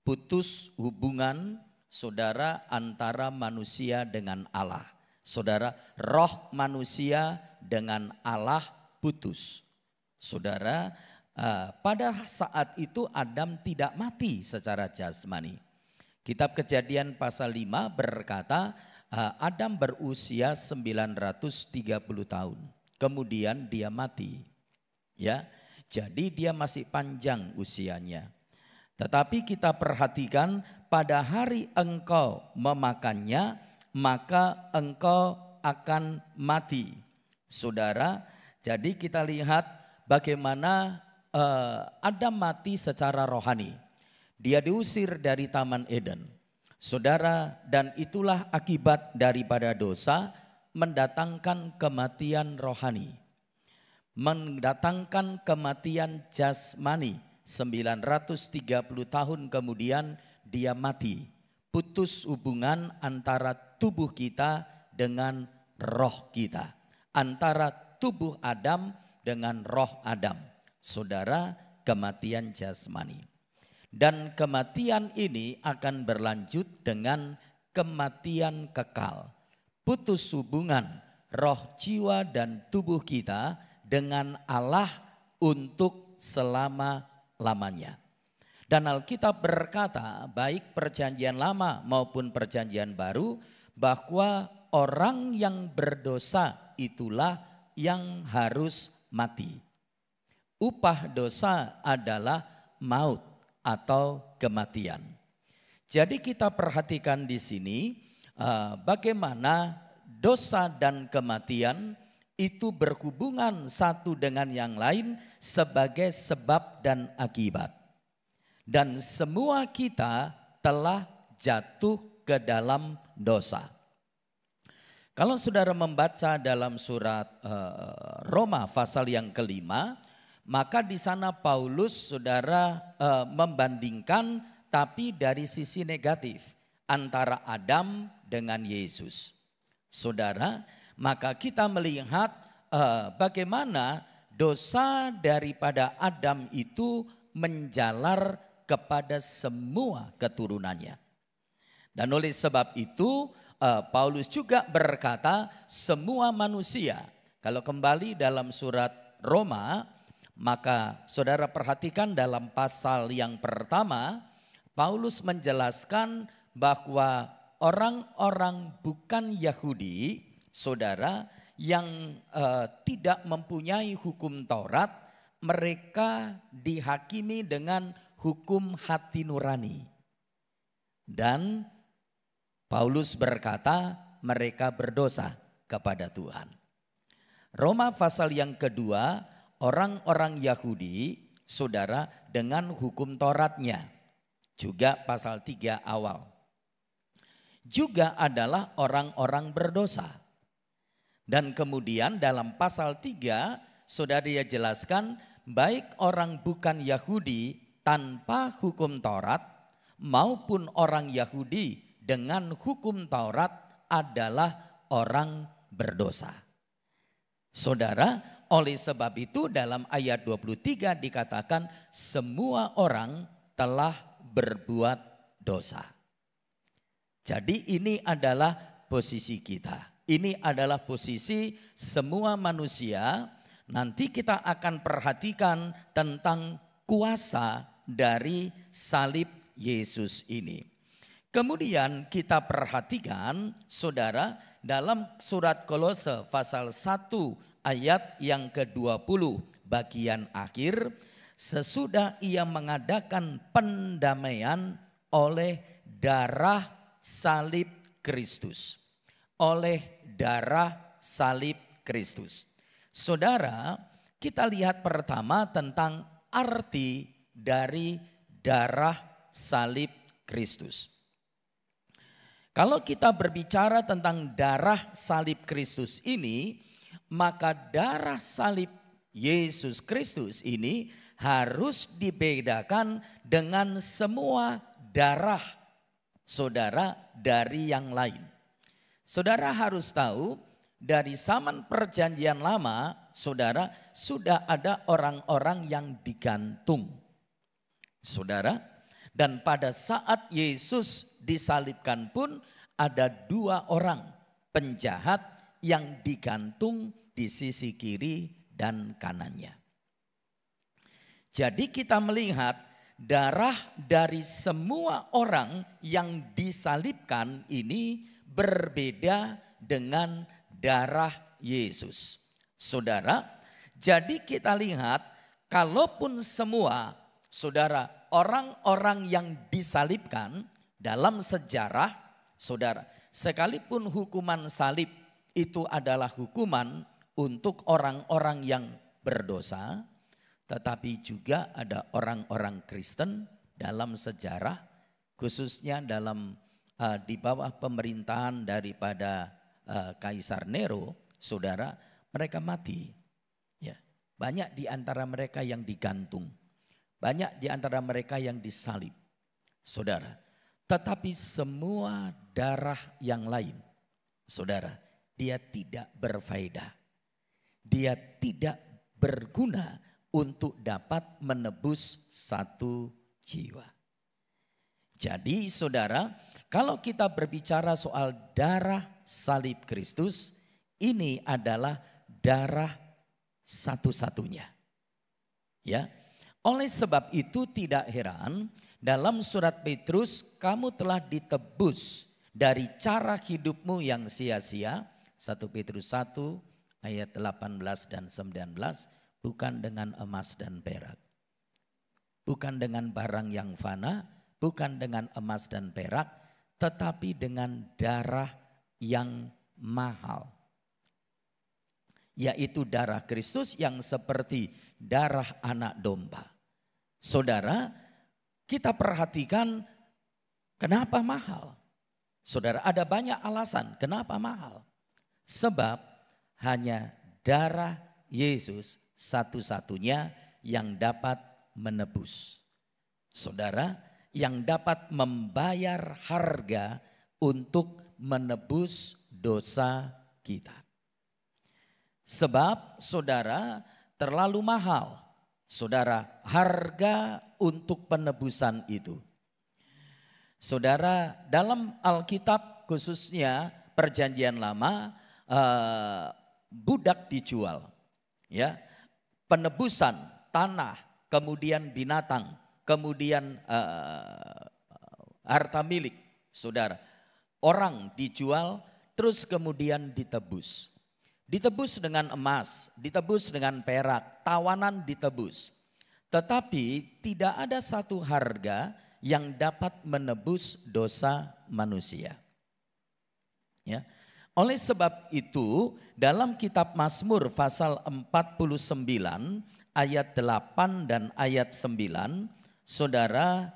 Putus hubungan, saudara, antara manusia dengan Allah. Saudara, roh manusia dengan Allah putus. Saudara, pada saat itu Adam tidak mati secara jasmani. Kitab Kejadian pasal 5 berkata, Adam berusia 930 tahun. Kemudian dia mati. Ya, jadi dia masih panjang usianya. Tetapi kita perhatikan, pada hari engkau memakannya, maka engkau akan mati. Saudara, jadi kita lihat bagaimana Adam mati secara rohani. Dia diusir dari Taman Eden. Saudara, dan itulah akibat daripada dosa, mendatangkan kematian rohani. Mendatangkan kematian jasmani. 930 tahun kemudian dia mati. Putus hubungan antara tubuh kita dengan roh kita. Antara tubuh Adam dengan roh Adam. Saudara, kematian jasmani. Dan kematian ini akan berlanjut dengan kematian kekal. Putus hubungan roh, jiwa, dan tubuh kita dengan Allah untuk selama-lamanya. Dan Alkitab berkata, baik perjanjian lama maupun perjanjian baru, bahwa orang yang berdosa itulah yang harus mati. Upah dosa adalah maut atau kematian. Jadi kita perhatikan di sini bagaimana dosa dan kematian itu berhubungan satu dengan yang lain sebagai sebab dan akibat. Dan semua kita telah jatuh ke dalam dosa. Kalau saudara membaca dalam surat Roma pasal yang kelima, maka di sana Paulus, saudara, membandingkan tapi dari sisi negatif antara Adam dengan Yesus. Saudara, maka kita melihat bagaimana dosa daripada Adam itu menjalar kepada semua keturunannya. Dan oleh sebab itu Paulus juga berkata semua manusia. Kalau kembali dalam surat Roma, maka saudara perhatikan dalam pasal yang pertama, Paulus menjelaskan bahwa orang-orang bukan Yahudi, saudara, yang tidak mempunyai hukum Taurat, mereka dihakimi dengan hukum hati nurani. Dan Paulus berkata mereka berdosa kepada Tuhan. Roma pasal yang kedua, orang-orang Yahudi, saudara, dengan hukum Tauratnya. Juga pasal 3 awal. Juga adalah orang-orang berdosa. Dan kemudian dalam pasal 3, saudara, dia jelaskan baik orang bukan Yahudi tanpa hukum Taurat maupun orang Yahudi dengan hukum Taurat adalah orang berdosa. Saudara, oleh sebab itu dalam ayat 23 dikatakan semua orang telah berbuat dosa. Jadi ini adalah posisi kita. Ini adalah posisi semua manusia. Nanti kita akan perhatikan tentang kuasa dari salib Yesus ini. Kemudian kita perhatikan, saudara, dalam surat Kolose pasal 1 ayat yang ke-20 bagian akhir, sesudah ia mengadakan pendamaian oleh darah salib Kristus. Oleh darah salib Kristus. Saudara, kita lihat pertama tentang arti dari darah salib Kristus. Kalau kita berbicara tentang darah salib Kristus ini, maka darah salib Yesus Kristus ini harus dibedakan dengan semua darah saudara dari yang lain. Saudara harus tahu dari zaman perjanjian lama, saudara, sudah ada orang-orang yang digantung. Saudara, dan pada saat Yesus disalibkan pun ada 2 orang penjahat yang digantung di sisi kiri dan kanannya. Jadi kita melihat darah dari semua orang yang disalibkan ini berbeda dengan darah Yesus. Saudara, jadi kita lihat kalaupun semua saudara orang-orang yang disalibkan dalam sejarah, saudara, sekalipun hukuman salib itu adalah hukuman untuk orang-orang yang berdosa, tetapi juga ada orang-orang Kristen dalam sejarah, khususnya dalam di bawah pemerintahan daripada Kaisar Nero, saudara, mereka mati. Ya, banyak di antara mereka yang digantung, banyak di antara mereka yang disalib, saudara. Tetapi semua darah yang lain, saudara, dia tidak berfaedah, dia tidak berguna untuk dapat menebus satu jiwa. Jadi saudara, kalau kita berbicara soal darah salib Kristus, ini adalah darah satu-satunya. Ya. Oleh sebab itu tidak heran dalam surat Petrus, kamu telah ditebus dari cara hidupmu yang sia-sia. 1 Petrus 1 ayat 18 dan 19, bukan dengan emas dan perak. Bukan dengan barang yang fana, bukan dengan emas dan perak, tetapi dengan darah yang mahal. Yaitu darah Kristus yang seperti darah anak domba. Saudara, kita perhatikan kenapa mahal. Saudara, ada banyak alasan kenapa mahal. Sebab hanya darah Yesus satu-satunya yang dapat menebus. Saudara, yang dapat membayar harga untuk menebus dosa kita. Sebab saudara terlalu mahal. Saudara, harga untuk penebusan itu. Saudara, dalam Alkitab khususnya Perjanjian Lama, budak dijual. Ya, penebusan tanah, kemudian binatang, kemudian harta milik, saudara. Orang dijual terus kemudian ditebus. Ditebus dengan emas, ditebus dengan perak, tawanan ditebus. Tetapi tidak ada satu harga yang dapat menebus dosa manusia. Ya. Oleh sebab itu dalam kitab Mazmur pasal 49 ayat 8 dan ayat 9, saudara,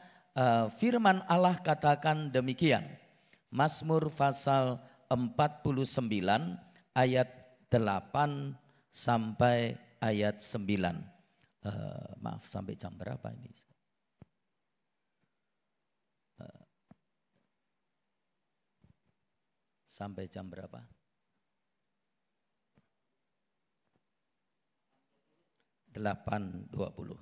firman Allah katakan demikian. Mazmur pasal 49 ayat 8 sampai ayat 9. Maaf, sampai jam berapa ini? Sampai jam berapa? 8.20.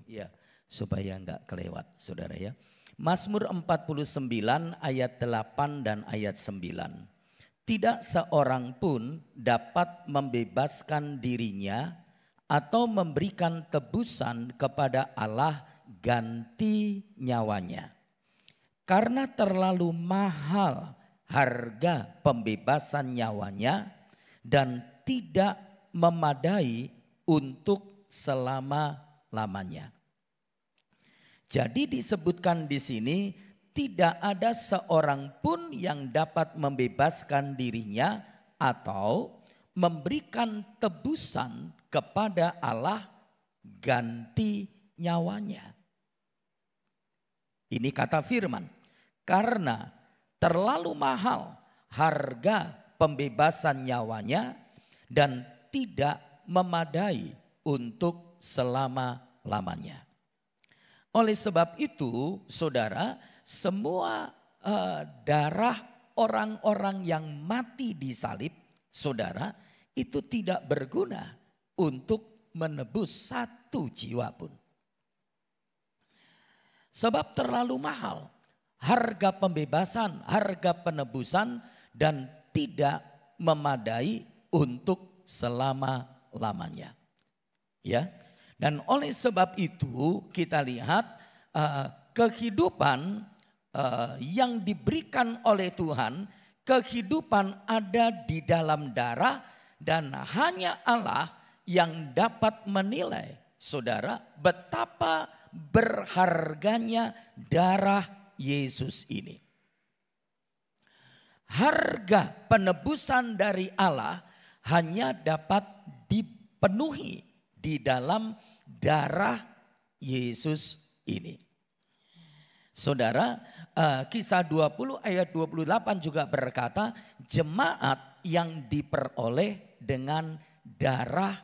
Ya, supaya enggak kelewat, saudara ya. Mazmur 49 ayat 8 dan ayat 9. Tidak seorang pun dapat membebaskan dirinya atau memberikan tebusan kepada Allah ganti nyawanya. Karena terlalu mahal harga pembebasan nyawanya dan tidak memadai untuk selama-lamanya. Jadi disebutkan di sini, tidak ada seorang pun yang dapat membebaskan dirinya atau memberikan tebusan kepada Allah ganti nyawanya. Ini kata firman, karena terlalu mahal harga pembebasan nyawanya dan tidak memadai untuk selama-lamanya. Oleh sebab itu, saudara, semua darah orang-orang yang mati di salib, saudara, itu tidak berguna untuk menebus satu jiwa pun. Sebab terlalu mahal harga pembebasan, harga penebusan, dan tidak memadai untuk selama-lamanya. Ya. Dan oleh sebab itu kita lihat kehidupan yang diberikan oleh Tuhan, kehidupan ada di dalam darah dan hanya Allah yang dapat menilai, saudara, betapa berharganya darah Yesus ini. Harga penebusan dari Allah hanya dapat dipenuhi di dalam darah Yesus ini. Saudara, Kisah 20 ayat 28 juga berkata, jemaat yang diperoleh dengan darah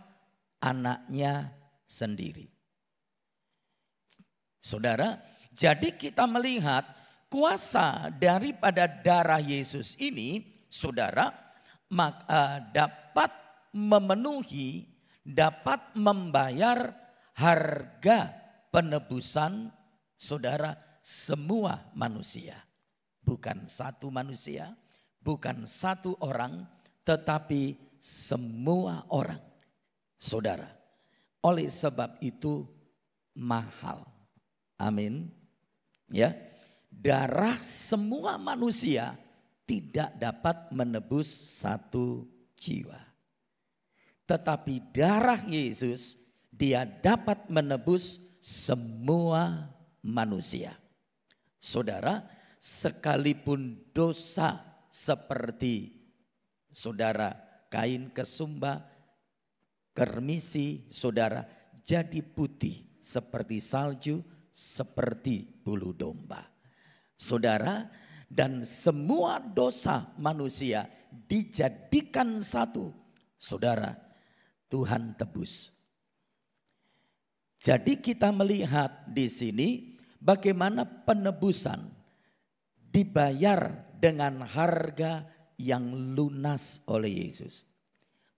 anaknya sendiri. Saudara, jadi kita melihat kuasa daripada darah Yesus ini, saudara, dapat memenuhi, dapat membayar harga penebusan, saudara, semua manusia. Bukan satu manusia, bukan satu orang, tetapi semua orang. Saudara, oleh sebab itu mahal. Amin. Ya, darah semua manusia tidak dapat menebus satu jiwa. Tetapi darah Yesus, dia dapat menebus semua manusia. Saudara, sekalipun dosa seperti saudara Kain kesumba, kermisi, saudara jadi putih seperti salju, seperti bulu domba. Saudara, dan semua dosa manusia dijadikan satu. Saudara, Tuhan tebus. Jadi kita melihat di sini bagaimana penebusan dibayar dengan harga yang lunas oleh Yesus.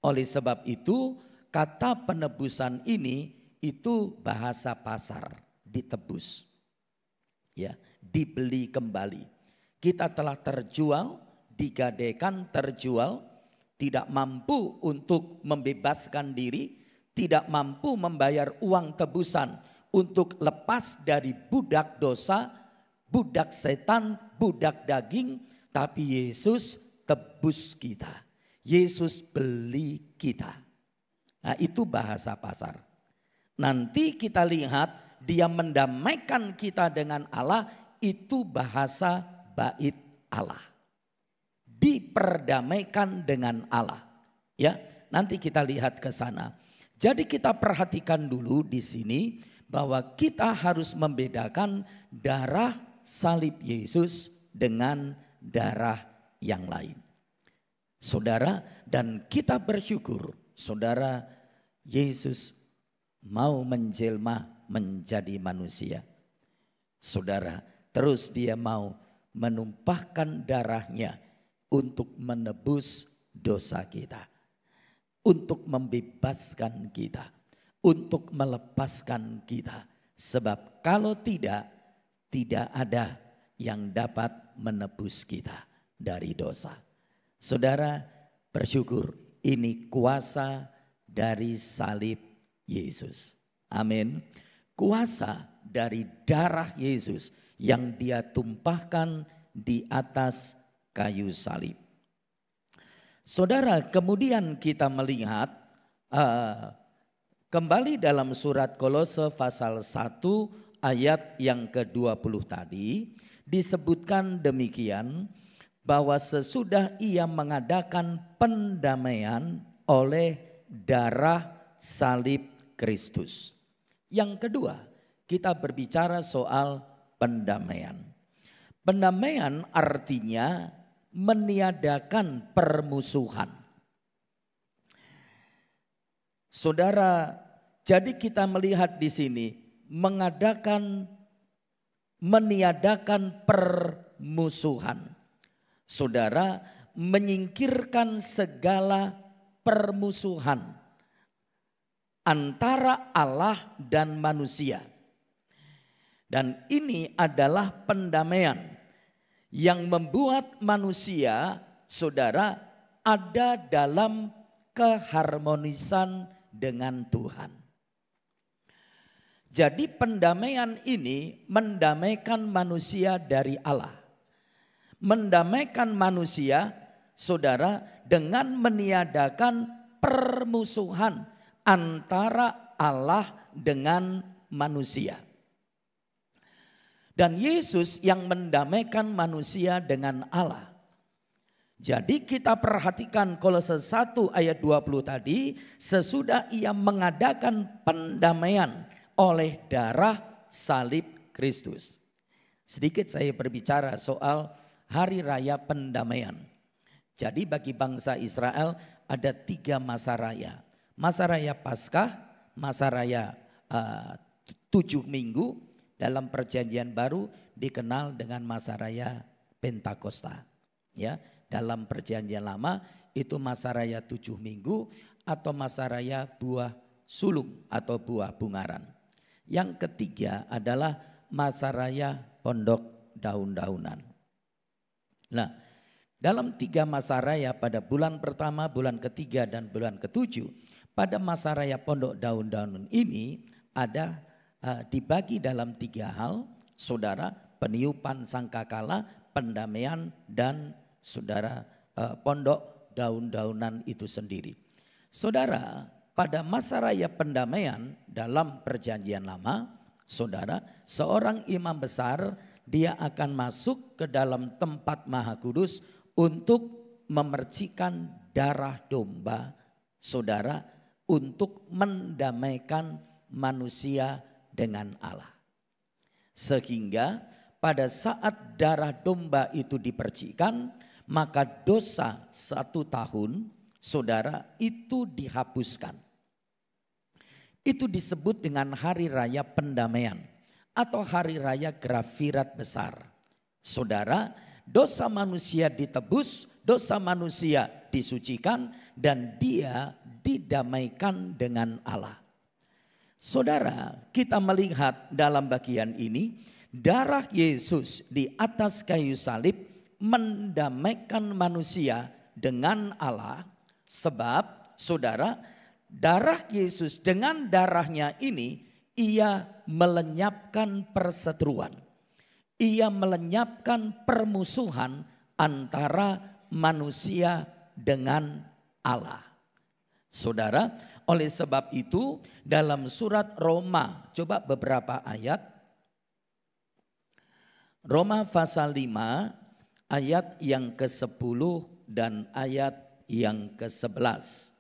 Oleh sebab itu kata penebusan ini itu bahasa pasar, ditebus. Ya, dibeli kembali. Kita telah terjual, digadaikan, terjual, tidak mampu untuk membebaskan diri, tidak mampu membayar uang tebusan untuk lepas dari budak dosa, budak setan, budak daging, tapi Yesus tebus kita. Yesus beli kita. Nah, itu bahasa pasar. Nanti kita lihat dia mendamaikan kita dengan Allah, itu bahasa bait Allah. Diperdamaikan dengan Allah. Ya, nanti kita lihat ke sana. Jadi kita perhatikan dulu di sini bahwa kita harus membedakan darah salib Yesus dengan darah yang lain. Saudara, dan kita bersyukur, saudara, Yesus mau menjelma menjadi manusia. Saudara, terus dia mau menumpahkan darahnya untuk menebus dosa kita. Untuk membebaskan kita, untuk melepaskan kita. Sebab kalau tidak ada yang dapat menebus kita dari dosa. Saudara, bersyukur ini kuasa dari salib Yesus. Amin. Kuasa dari darah Yesus yang dia tumpahkan di atas kayu salib. Saudara, kemudian kita melihat kembali dalam surat Kolose pasal 1 ayat yang ke-20 tadi disebutkan demikian bahwa sesudah ia mengadakan pendamaian oleh darah salib Kristus. Yang kedua, kita berbicara soal pendamaian. Pendamaian artinya meniadakan permusuhan. Saudara, jadi kita melihat di sini meniadakan permusuhan. Saudara, menyingkirkan segala permusuhan antara Allah dan manusia. Dan ini adalah pendamaian yang membuat manusia, saudara, ada dalam keharmonisan dengan Tuhan. Jadi pendamaian ini mendamaikan manusia dari Allah. Mendamaikan manusia, saudara, dengan meniadakan permusuhan antara Allah dengan manusia. Dan Yesus yang mendamaikan manusia dengan Allah. Jadi kita perhatikan Kolose 1 ayat 20 tadi. Sesudah ia mengadakan pendamaian oleh darah salib Kristus. Sedikit saya berbicara soal hari raya pendamaian. Jadi bagi bangsa Israel ada 3 masa raya. Masa raya Paskah, masa raya 7 minggu. Dalam perjanjian baru dikenal dengan masa raya Pentakosta. Ya, dalam perjanjian lama itu masa raya 7 minggu atau masa raya buah sulung atau buah bungaran. Yang ketiga adalah masa raya pondok daun-daunan. Nah, dalam 3 masa raya pada bulan pertama, bulan ketiga dan bulan ke-7, pada masa raya pondok daun-daunan ini ada dibagi dalam 3 hal, saudara, peniupan sangkakala, pendamaian, dan saudara pondok daun-daunan itu sendiri. Saudara, pada masa raya pendamaian dalam perjanjian lama, saudara, seorang imam besar dia akan masuk ke dalam tempat maha kudus untuk memercikan darah domba, saudara, untuk mendamaikan manusia dengan Allah. Sehingga pada saat darah domba itu dipercikan, maka dosa 1 tahun, saudara, itu dihapuskan. Itu disebut dengan hari raya pendamaian atau hari raya Grafirat besar. Saudara, dosa manusia ditebus, dosa manusia disucikan, dan dia didamaikan dengan Allah. Saudara, kita melihat dalam bagian ini darah Yesus di atas kayu salib mendamaikan manusia dengan Allah, sebab saudara, darah Yesus dengan darahnya ini ia melenyapkan perseteruan. Ia melenyapkan permusuhan antara manusia dengan Allah. Saudara, oleh sebab itu dalam surat Roma, coba beberapa ayat. Roma pasal 5 ayat yang ke-10 dan ayat yang ke-11.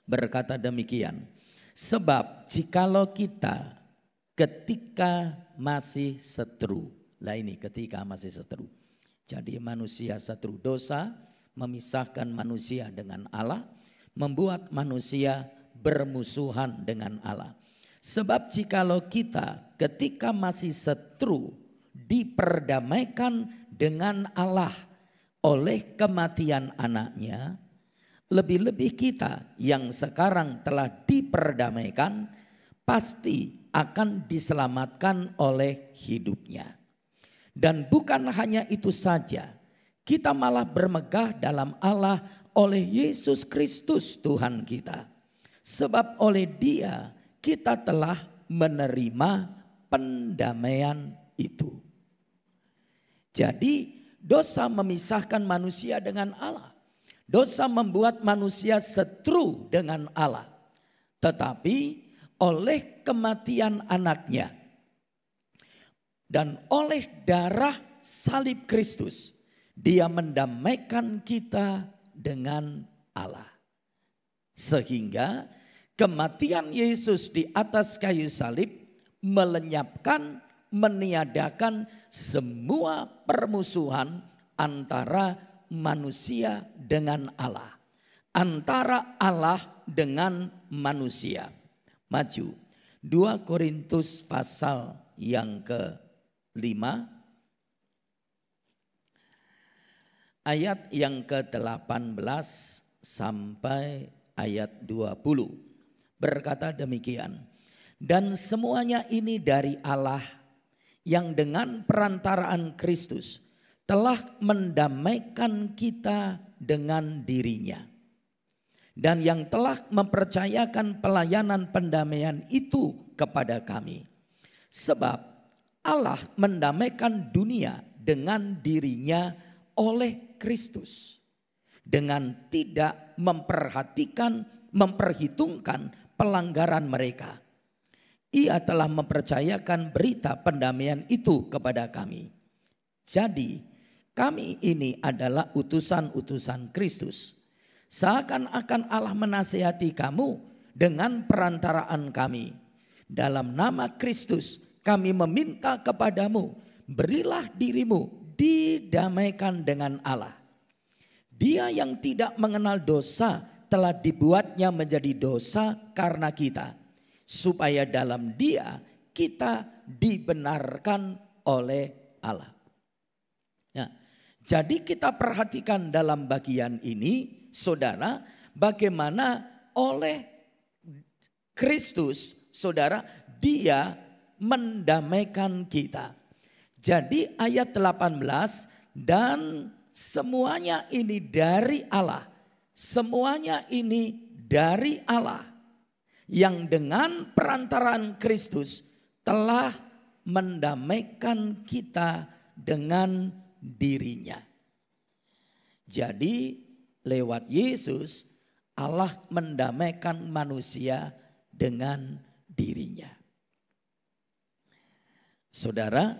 Berkata demikian, sebab jikalau kita ketika masih seteru. Lah ini ketika masih seteru. Jadi manusia seteru, dosa memisahkan manusia dengan Allah, membuat manusia bermusuhan dengan Allah. Sebab jikalau kita ketika masih seteru diperdamaikan dengan Allah oleh kematian anaknya, lebih-lebih kita yang sekarang telah diperdamaikan pasti akan diselamatkan oleh hidupnya. Dan bukan hanya itu saja, kita malah bermegah dalam Allah oleh Yesus Kristus Tuhan kita. Sebab oleh Dia kita telah menerima pendamaian itu. Jadi dosa memisahkan manusia dengan Allah. Dosa membuat manusia seteru dengan Allah. Tetapi oleh kematian anaknya dan oleh darah salib Kristus, Dia mendamaikan kita dengan Allah. Sehingga kematian Yesus di atas kayu salib melenyapkan, meniadakan semua permusuhan antara manusia dengan Allah. Antara Allah dengan manusia. Maju. 2 Korintus pasal yang ke-5. Ayat yang ke-18 sampai ayat 20. Berkata demikian. Dan semuanya ini dari Allah yang dengan perantaraan Kristus telah mendamaikan kita dengan dirinya. Dan yang telah mempercayakan pelayanan pendamaian itu kepada kami. Sebab Allah mendamaikan dunia dengan dirinya oleh Kristus. Dengan tidak memperhitungkan pelanggaran mereka. Ia telah mempercayakan berita pendamaian itu kepada kami. Jadi kami ini adalah utusan-utusan Kristus. Seakan-akan Allah menasihati kamu dengan perantaraan kami. Dalam nama Kristus kami meminta kepadamu, berilah dirimu didamaikan dengan Allah. Dia yang tidak mengenal dosa telah dibuatnya menjadi dosa karena kita. Supaya dalam Dia kita dibenarkan oleh Allah. Nah, jadi kita perhatikan dalam bagian ini, saudara, bagaimana oleh Kristus, saudara, Dia mendamaikan kita. Jadi ayat 18, dan semuanya ini dari Allah. Semuanya ini dari Allah. Yang dengan perantaraan Kristus telah mendamaikan kita dengan dirinya. Jadi lewat Yesus Allah mendamaikan manusia dengan dirinya. Saudara,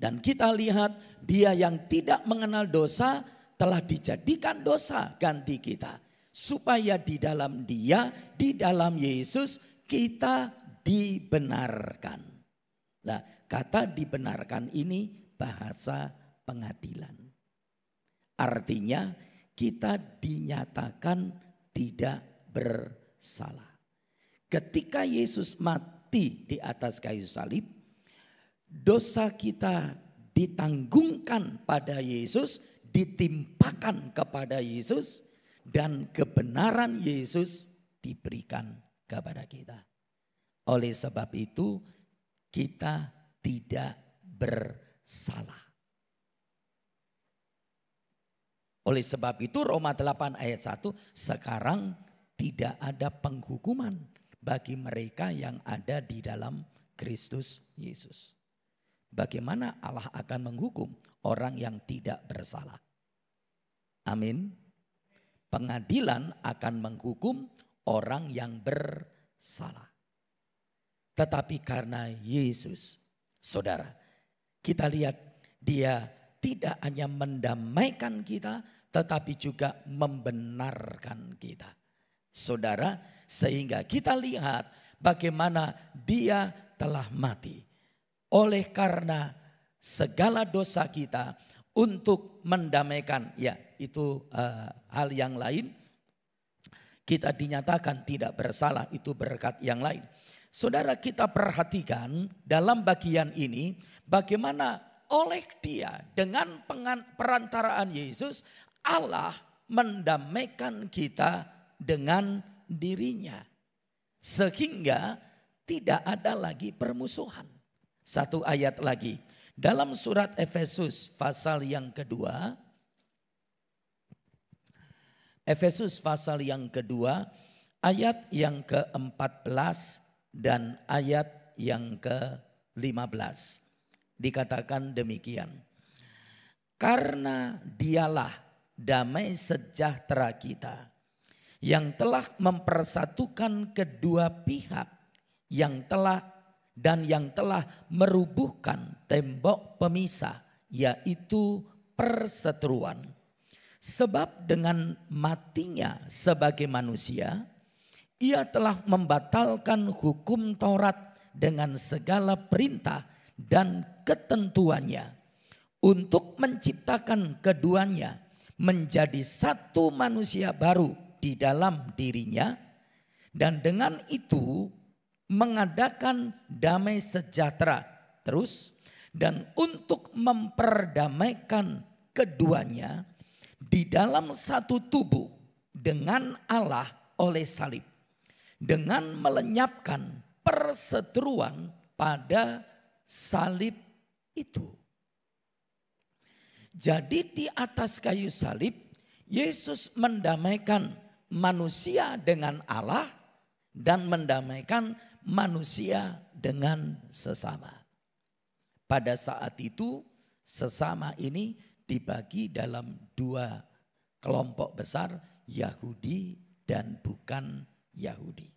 dan kita lihat Dia yang tidak mengenal dosa telah dijadikan dosa ganti kita. Supaya di dalam Dia, di dalam Yesus kita dibenarkan. Nah, kata dibenarkan ini bahasa pengadilan. Artinya kita dinyatakan tidak bersalah. Ketika Yesus mati di atas kayu salib, dosa kita ditanggungkan pada Yesus, ditimpakan kepada Yesus, dan kebenaran Yesus diberikan kepada kita. Oleh sebab itu kita tidak bersalah. Oleh sebab itu Roma 8 ayat 1, sekarang tidak ada penghukuman bagi mereka yang ada di dalam Kristus Yesus. Bagaimana Allah akan menghukum orang yang tidak bersalah? Amin. pengadilan akan menghukum orang yang bersalah. Tetapi karena Yesus, saudara, kita lihat dia tidak hanya mendamaikan kita, tetapi juga membenarkan kita. Saudara, sehingga kita lihat bagaimana dia telah mati. Oleh karena segala dosa kita untuk mendamaikan, ya itu hal yang lain. Kita dinyatakan tidak bersalah, itu berkat yang lain. Saudara, kita perhatikan dalam bagian ini bagaimana oleh dia dengan perantaraan Yesus Allah mendamaikan kita dengan dirinya. Sehingga tidak ada lagi permusuhan. Satu ayat lagi. Dalam surat Efesus pasal yang kedua. Efesus pasal yang kedua ayat yang ke-14 dan ayat yang ke-15. Dikatakan demikian. Karena dialah damai sejahtera kita yang telah mempersatukan kedua pihak yang telah merubuhkan tembok pemisah, yaitu perseteruan. Sebab dengan matinya sebagai manusia, ia telah membatalkan hukum Taurat dengan segala perintah dan ketentuannya untuk menciptakan keduanya menjadi satu manusia baru di dalam dirinya, dan dengan itu mengadakan damai sejahtera terus, dan untuk memperdamaikan keduanya di dalam satu tubuh dengan Allah oleh salib, dengan melenyapkan perseteruan pada salib itu. Jadi di atas kayu salib Yesus mendamaikan manusia dengan Allah dan mendamaikan manusia dengan sesama. Pada saat itu sesama ini dibagi dalam dua kelompok besar, Yahudi dan bukan Yahudi.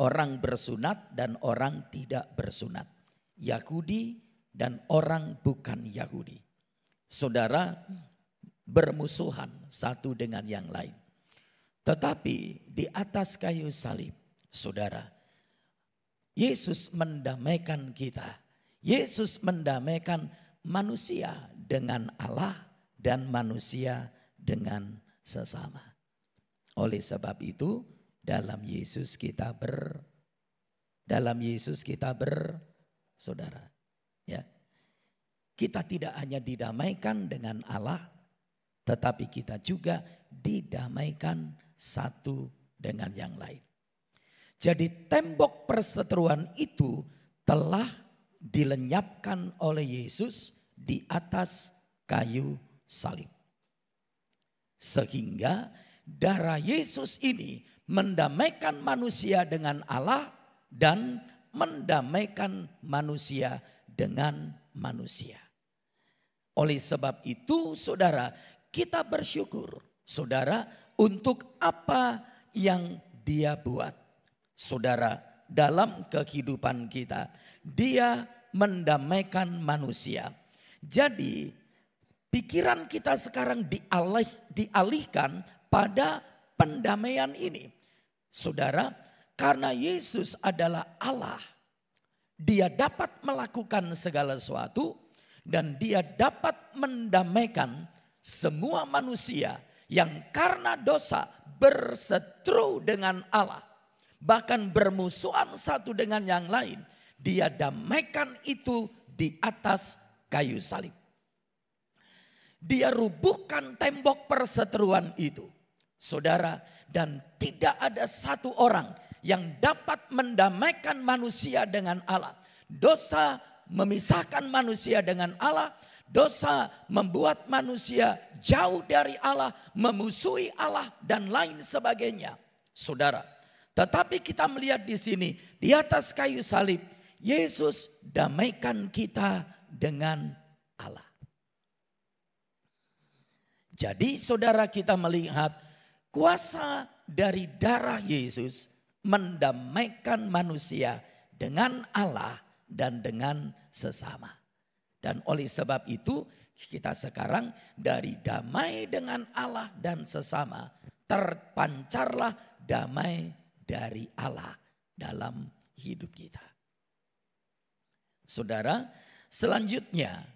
Orang bersunat dan orang tidak bersunat. Yahudi dan orang bukan Yahudi. Saudara, bermusuhan satu dengan yang lain. Tetapi di atas kayu salib, saudara, Yesus mendamaikan kita. Yesus mendamaikan manusia dengan Allah dan manusia dengan sesama. Oleh sebab itu, dalam Yesus kita bersaudara. Ya. Kita tidak hanya didamaikan dengan Allah, tetapi kita juga didamaikan satu dengan yang lain. Jadi tembok perseteruan itu telah dilenyapkan oleh Yesus di atas kayu salib. Sehingga darah Yesus ini mendamaikan manusia dengan Allah dan mendamaikan manusia dengan manusia. Oleh sebab itu, saudara, kita bersyukur, saudara, untuk apa yang Dia buat. Saudara, dalam kehidupan kita, Dia mendamaikan manusia. Jadi, pikiran kita sekarang dialihkan pada pendamaian ini. Saudara, karena Yesus adalah Allah, Dia dapat melakukan segala sesuatu dan Dia dapat mendamaikan semua manusia yang karena dosa berseteru dengan Allah, bahkan bermusuhan satu dengan yang lain. Dia damaikan itu di atas kayu salib. Dia rubuhkan tembok perseteruan itu, saudara, dan tidak ada satu orang yang dapat mendamaikan manusia dengan Allah. Dosa memisahkan manusia dengan Allah. Dosa membuat manusia jauh dari Allah, memusuhi Allah dan lain sebagainya. Saudara, tetapi kita melihat di sini, di atas kayu salib, Yesus damaikan kita dengan Allah. Jadi saudara, kita melihat kuasa dari darah Yesus mendamaikan manusia dengan Allah dan dengan sesama. Dan oleh sebab itu kita sekarang dari damai dengan Allah dan sesama terpancarlah damai dari Allah dalam hidup kita. Saudara, selanjutnya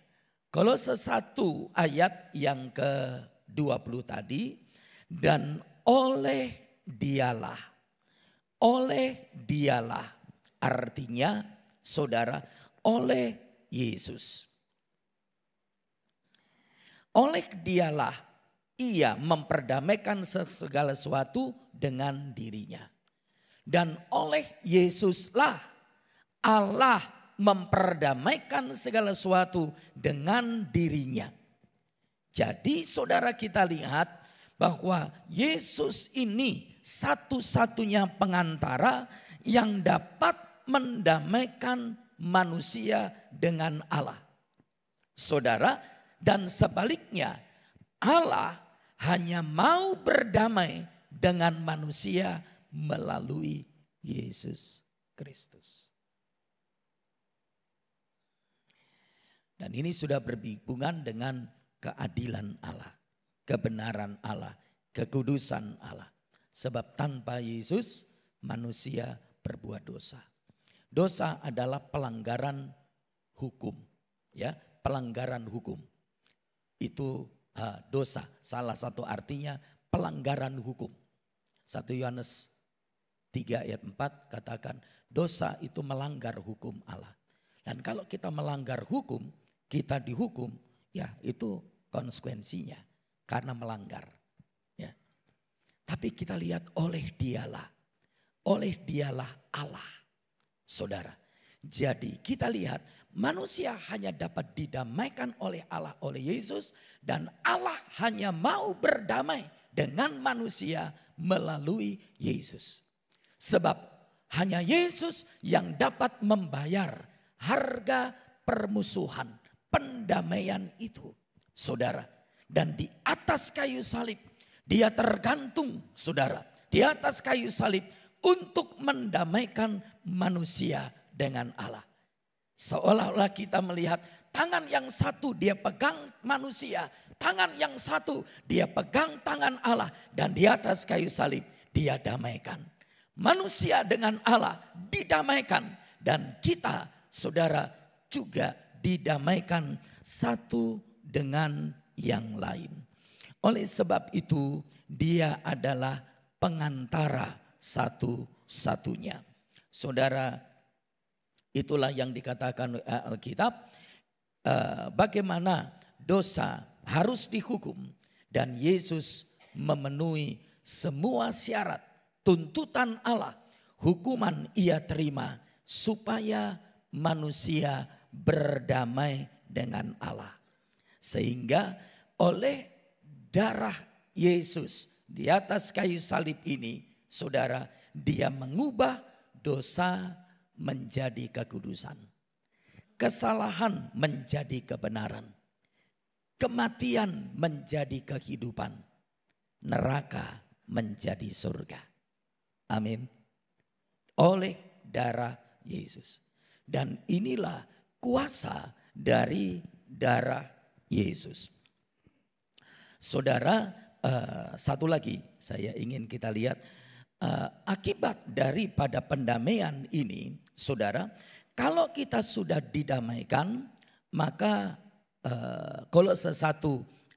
Kolose 1 ayat yang ke-20 tadi, dan oleh dialah artinya saudara oleh Yesus. Oleh dialah ia memperdamaikan segala sesuatu dengan dirinya. Dan oleh Yesuslah Allah memperdamaikan segala sesuatu dengan dirinya. Jadi saudara, kita lihat bahwa Yesus ini satu-satunya pengantara yang dapat mendamaikan manusia dengan Allah. Saudara, dan sebaliknya Allah hanya mau berdamai dengan manusia melalui Yesus Kristus. Dan ini sudah berhubungan dengan keadilan Allah, kebenaran Allah, kekudusan Allah. Sebab tanpa Yesus manusia berbuat dosa. Dosa adalah pelanggaran hukum, ya, pelanggaran hukum. Itu dosa. Salah satu artinya pelanggaran hukum. 1 Yohanes 3 ayat 4 katakan dosa itu melanggar hukum Allah. Dan kalau kita melanggar hukum, kita dihukum, ya itu konsekuensinya karena melanggar. Ya. Tapi kita lihat oleh dialah Allah, saudara. Jadi kita lihat manusia hanya dapat didamaikan oleh Allah, oleh Yesus. Dan Allah hanya mau berdamai dengan manusia melalui Yesus. Sebab hanya Yesus yang dapat membayar harga permusuhan, pendamaian itu, saudara. Dan di atas kayu salib dia tergantung, saudara. Di atas kayu salib untuk mendamaikan manusia dengan Allah. Seolah-olah kita melihat tangan yang satu dia pegang manusia, tangan yang satu dia pegang tangan Allah, dan di atas kayu salib dia damaikan. Manusia dengan Allah didamaikan, dan kita, saudara, juga didamaikan satu dengan yang lain. Oleh sebab itu dia adalah pengantara satu-satunya. Saudara, itulah yang dikatakan Alkitab, bagaimana dosa harus dihukum dan Yesus memenuhi semua syarat tuntutan Allah. Hukuman ia terima supaya manusia berdamai dengan Allah. Sehingga oleh darah Yesus di atas kayu salib ini, saudara, dia mengubah dosa menjadi kekudusan. Kesalahan menjadi kebenaran. Kematian menjadi kehidupan. Neraka menjadi surga. Amin. Oleh darah Yesus. Dan inilah kuasa dari darah Yesus. Saudara, satu lagi saya ingin kita lihat. Akibat daripada pendamaian ini, saudara, kalau kita sudah didamaikan, maka Kolose 1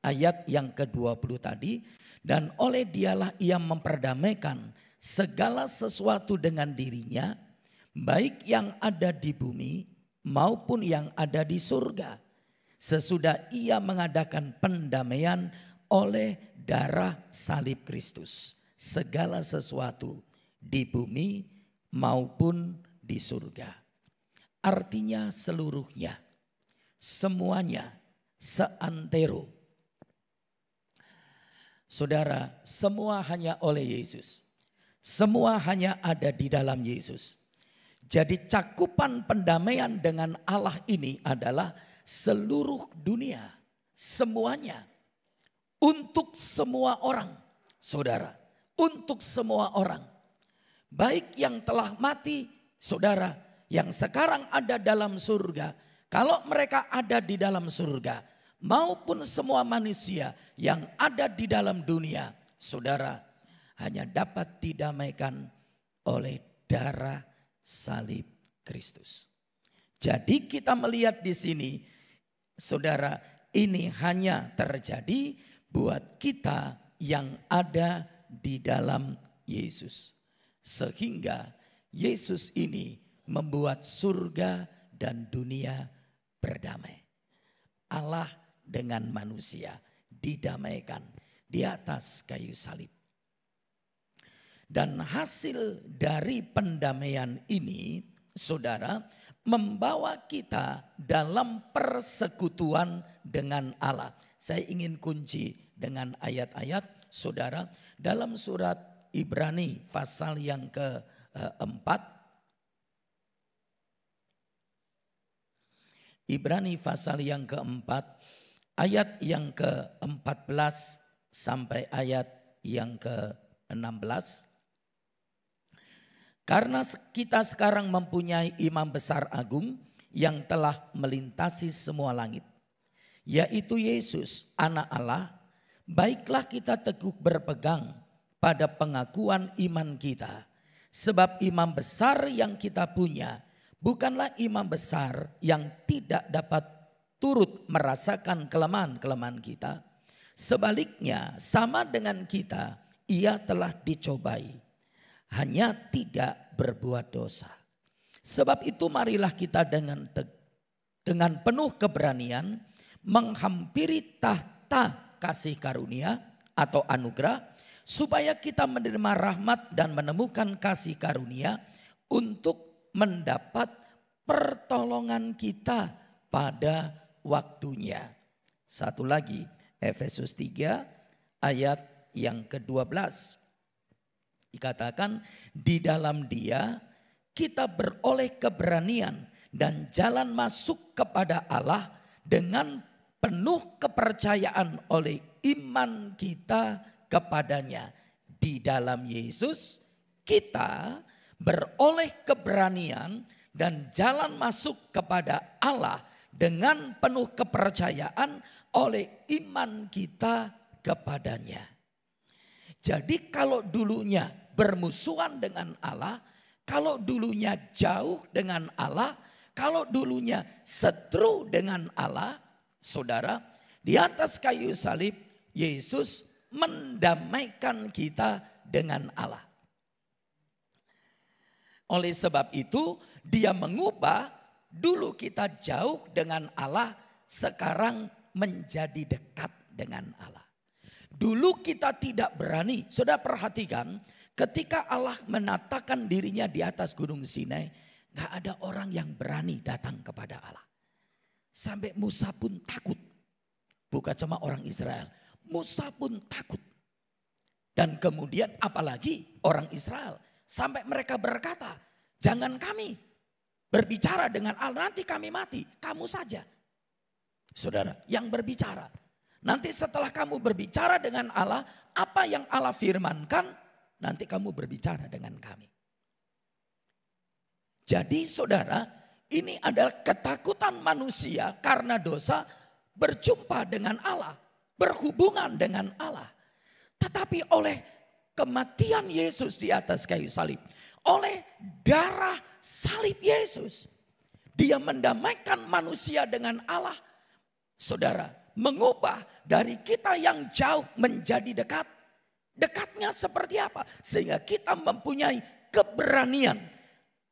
ayat yang ke-20 tadi, dan oleh dialah ia memperdamaikan segala sesuatu dengan dirinya, baik yang ada di bumi maupun yang ada di surga. Sesudah ia mengadakan pendamaian oleh darah salib Kristus. Segala sesuatu di bumi maupun di surga. Artinya seluruhnya, semuanya, seantero. Saudara, semua hanya oleh Yesus. Semua hanya ada di dalam Yesus. Jadi cakupan pendamaian dengan Allah ini adalah seluruh dunia. Semuanya. untuk semua orang, saudara, untuk semua orang. Baik yang telah mati, saudara, yang sekarang ada dalam surga, kalau mereka ada di dalam surga, maupun semua manusia yang ada di dalam dunia, saudara, hanya dapat didamaikan oleh darah salib Kristus. Jadi kita melihat di sini, saudara, ini hanya terjadi buat kita yang ada di dalam Yesus. Sehingga Yesus ini membuat surga dan dunia berdamai. Allah dengan manusia didamaikan di atas kayu salib. Dan hasil dari pendamaian ini, saudara, membawa kita dalam persekutuan dengan Allah. Saya ingin kunci dengan ayat-ayat, saudara, dalam surat Ibrani pasal yang keempat. Ibrani pasal yang keempat, ayat yang ke-14 sampai ayat yang ke-16. Karena kita sekarang mempunyai imam besar agung yang telah melintasi semua langit, yaitu Yesus, anak Allah. Baiklah kita teguh berpegang pada pengakuan iman kita. Sebab imam besar yang kita punya bukanlah imam besar yang tidak dapat turut merasakan kelemahan-kelemahan kita. Sebaliknya, sama dengan kita, ia telah dicobai, hanya tidak berbuat dosa. Sebab itu marilah kita dengan penuh keberanian menghampiri tahta kasih karunia atau anugerah, supaya kita menerima rahmat dan menemukan kasih karunia untuk mendapat pertolongan kita pada waktunya. Satu lagi, Efesus 3 ayat yang ke-12. Dikatakan, di dalam Dia kita beroleh keberanian dan jalan masuk kepada Allah dengan penuh kepercayaan oleh iman kita kepadanya. Di dalam Yesus kita beroleh keberanian dan jalan masuk kepada Allah dengan penuh kepercayaan oleh iman kita kepadanya. Jadi kalau dulunya bermusuhan dengan Allah, kalau dulunya jauh dengan Allah, kalau dulunya seteru dengan Allah, saudara, di atas kayu salib Yesus mendamaikan kita dengan Allah. Oleh sebab itu Dia mengubah, dulu kita jauh dengan Allah, sekarang menjadi dekat dengan Allah. Dulu kita tidak berani, saudara perhatikan, ketika Allah menatakan dirinya di atas gunung Sinai, gak ada orang yang berani datang kepada Allah. Sampai Musa pun takut. Bukan cuma orang Israel, Musa pun takut. Dan kemudian apalagi orang Israel, sampai mereka berkata, jangan kami berbicara dengan Allah, nanti kami mati, kamu saja. Saudara yang berbicara. Nanti setelah kamu berbicara dengan Allah, apa yang Allah firmankan, nanti kamu berbicara dengan kami. Jadi saudara, ini adalah ketakutan manusia karena dosa berjumpa dengan Allah, berhubungan dengan Allah. Tetapi oleh kematian Yesus di atas kayu salib, oleh darah salib Yesus, Dia mendamaikan manusia dengan Allah. Saudara, mengubah dari kita yang jauh menjadi dekat. Dekatnya seperti apa? Sehingga kita mempunyai keberanian.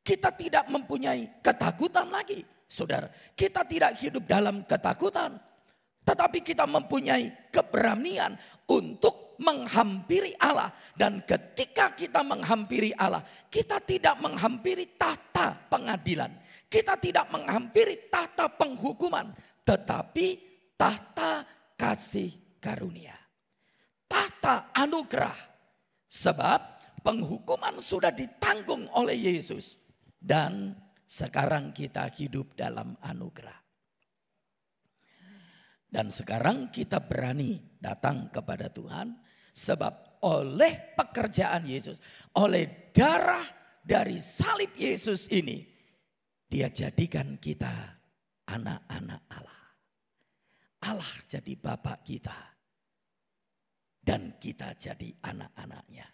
Kita tidak mempunyai ketakutan lagi. Saudara, kita tidak hidup dalam ketakutan. Tetapi kita mempunyai keberanian untuk menghampiri Allah. Dan ketika kita menghampiri Allah, kita tidak menghampiri tahta pengadilan. Kita tidak menghampiri tahta penghukuman. Tetapi tahta kasih karunia. Tahta anugerah. Sebab penghukuman sudah ditanggung oleh Yesus. Dan sekarang kita hidup dalam anugerah. Dan sekarang kita berani datang kepada Tuhan sebab oleh pekerjaan Yesus, oleh darah dari salib Yesus ini, Dia jadikan kita anak-anak Allah. Allah jadi Bapa kita dan kita jadi anak-anaknya.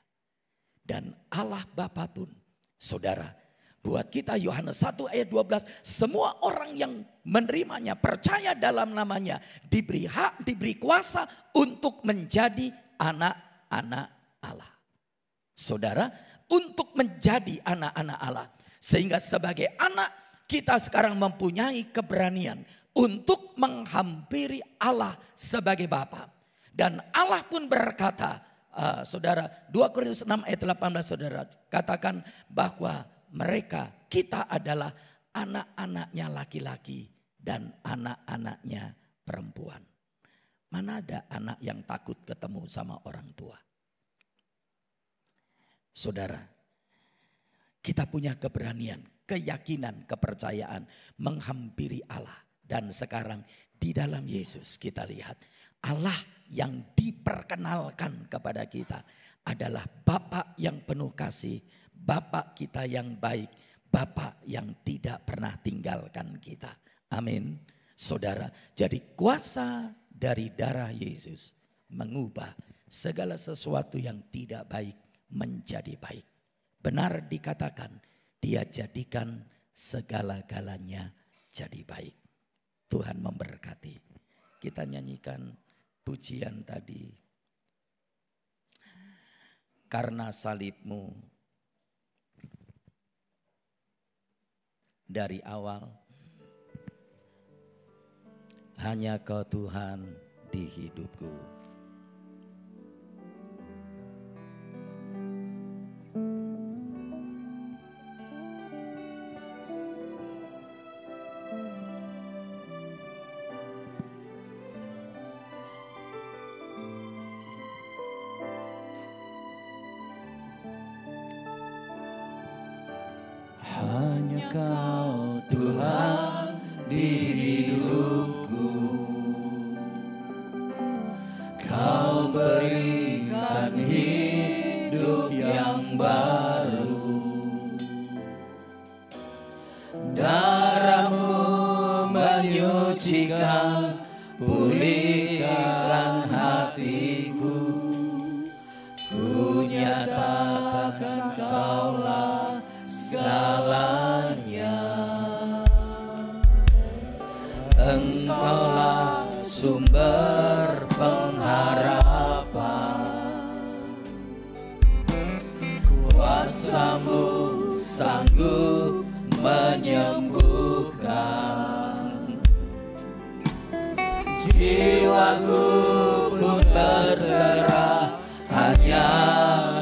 Dan Allah Bapa pun, saudara, buat kita Yohanes 1 ayat 12, semua orang yang menerimanya, percaya dalam namanya, diberi hak, diberi kuasa untuk menjadi anak-anak Allah. Saudara, untuk menjadi anak-anak Allah. Sehingga sebagai anak kita sekarang mempunyai keberanian untuk menghampiri Allah sebagai Bapa. Dan Allah pun berkata, saudara, 2 Korintus 6 ayat 18 saudara, katakan bahwa mereka, kita adalah anak-anaknya laki-laki dan anak-anaknya perempuan. Mana ada anak yang takut ketemu sama orang tua? Saudara, kita punya keberanian, keyakinan, kepercayaan menghampiri Allah. Dan sekarang di dalam Yesus kita lihat Allah yang diperkenalkan kepada kita adalah Bapa yang penuh kasih, Bapa kita yang baik, Bapa yang tidak pernah tinggalkan kita. Amin. Saudara, jadi kuasa dari darah Yesus mengubah segala sesuatu yang tidak baik menjadi baik. Benar dikatakan, Dia jadikan segala-galanya jadi baik. Tuhan memberkati. Kita nyanyikan pujian tadi. Karena salibmu dari awal, hanya Kau Tuhan di hidupku. Hanya Kau Tuhan di hidupku, Kau berikan hidup yang baru. Darah-Mu menyucikan, pulihkan hatiku. Ku nyatakan Kaulah segalanya. Engkaulah sumber pengharapan, kuasa-Mu sanggup menyembuhkan. Jiwaku pun berserah hanya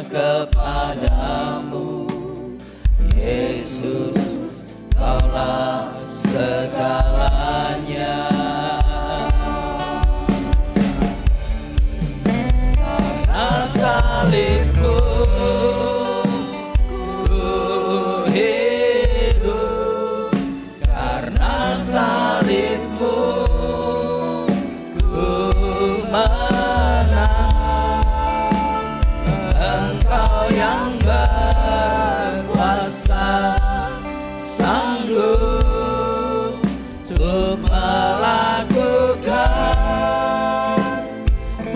kepadamu. Yesus, Kaulah segalanya. Karena salib-Mu ku hidup, karena salib-Mu ku menang. Engkau yang berkuasa, sanggup untuk melakukan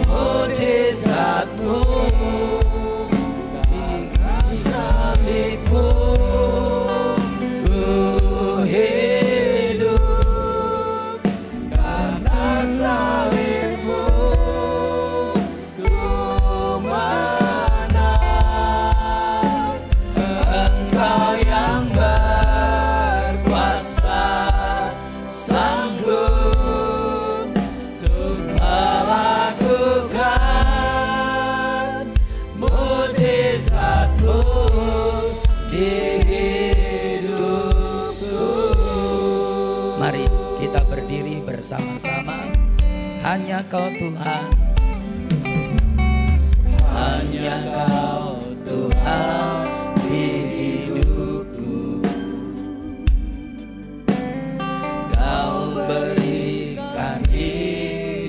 mujizat-Mu. Di salib-Mu ku hidup, karena salib-Mu ku menang. Engkau yang berkuasa, sanggup untuk melakukan mujizat-Mu di hidupku. Mari kita berdiri bersama-sama. Hanya Kau Tuhan, hanya Kau Tuhan di hidupku. Kau berikan hidup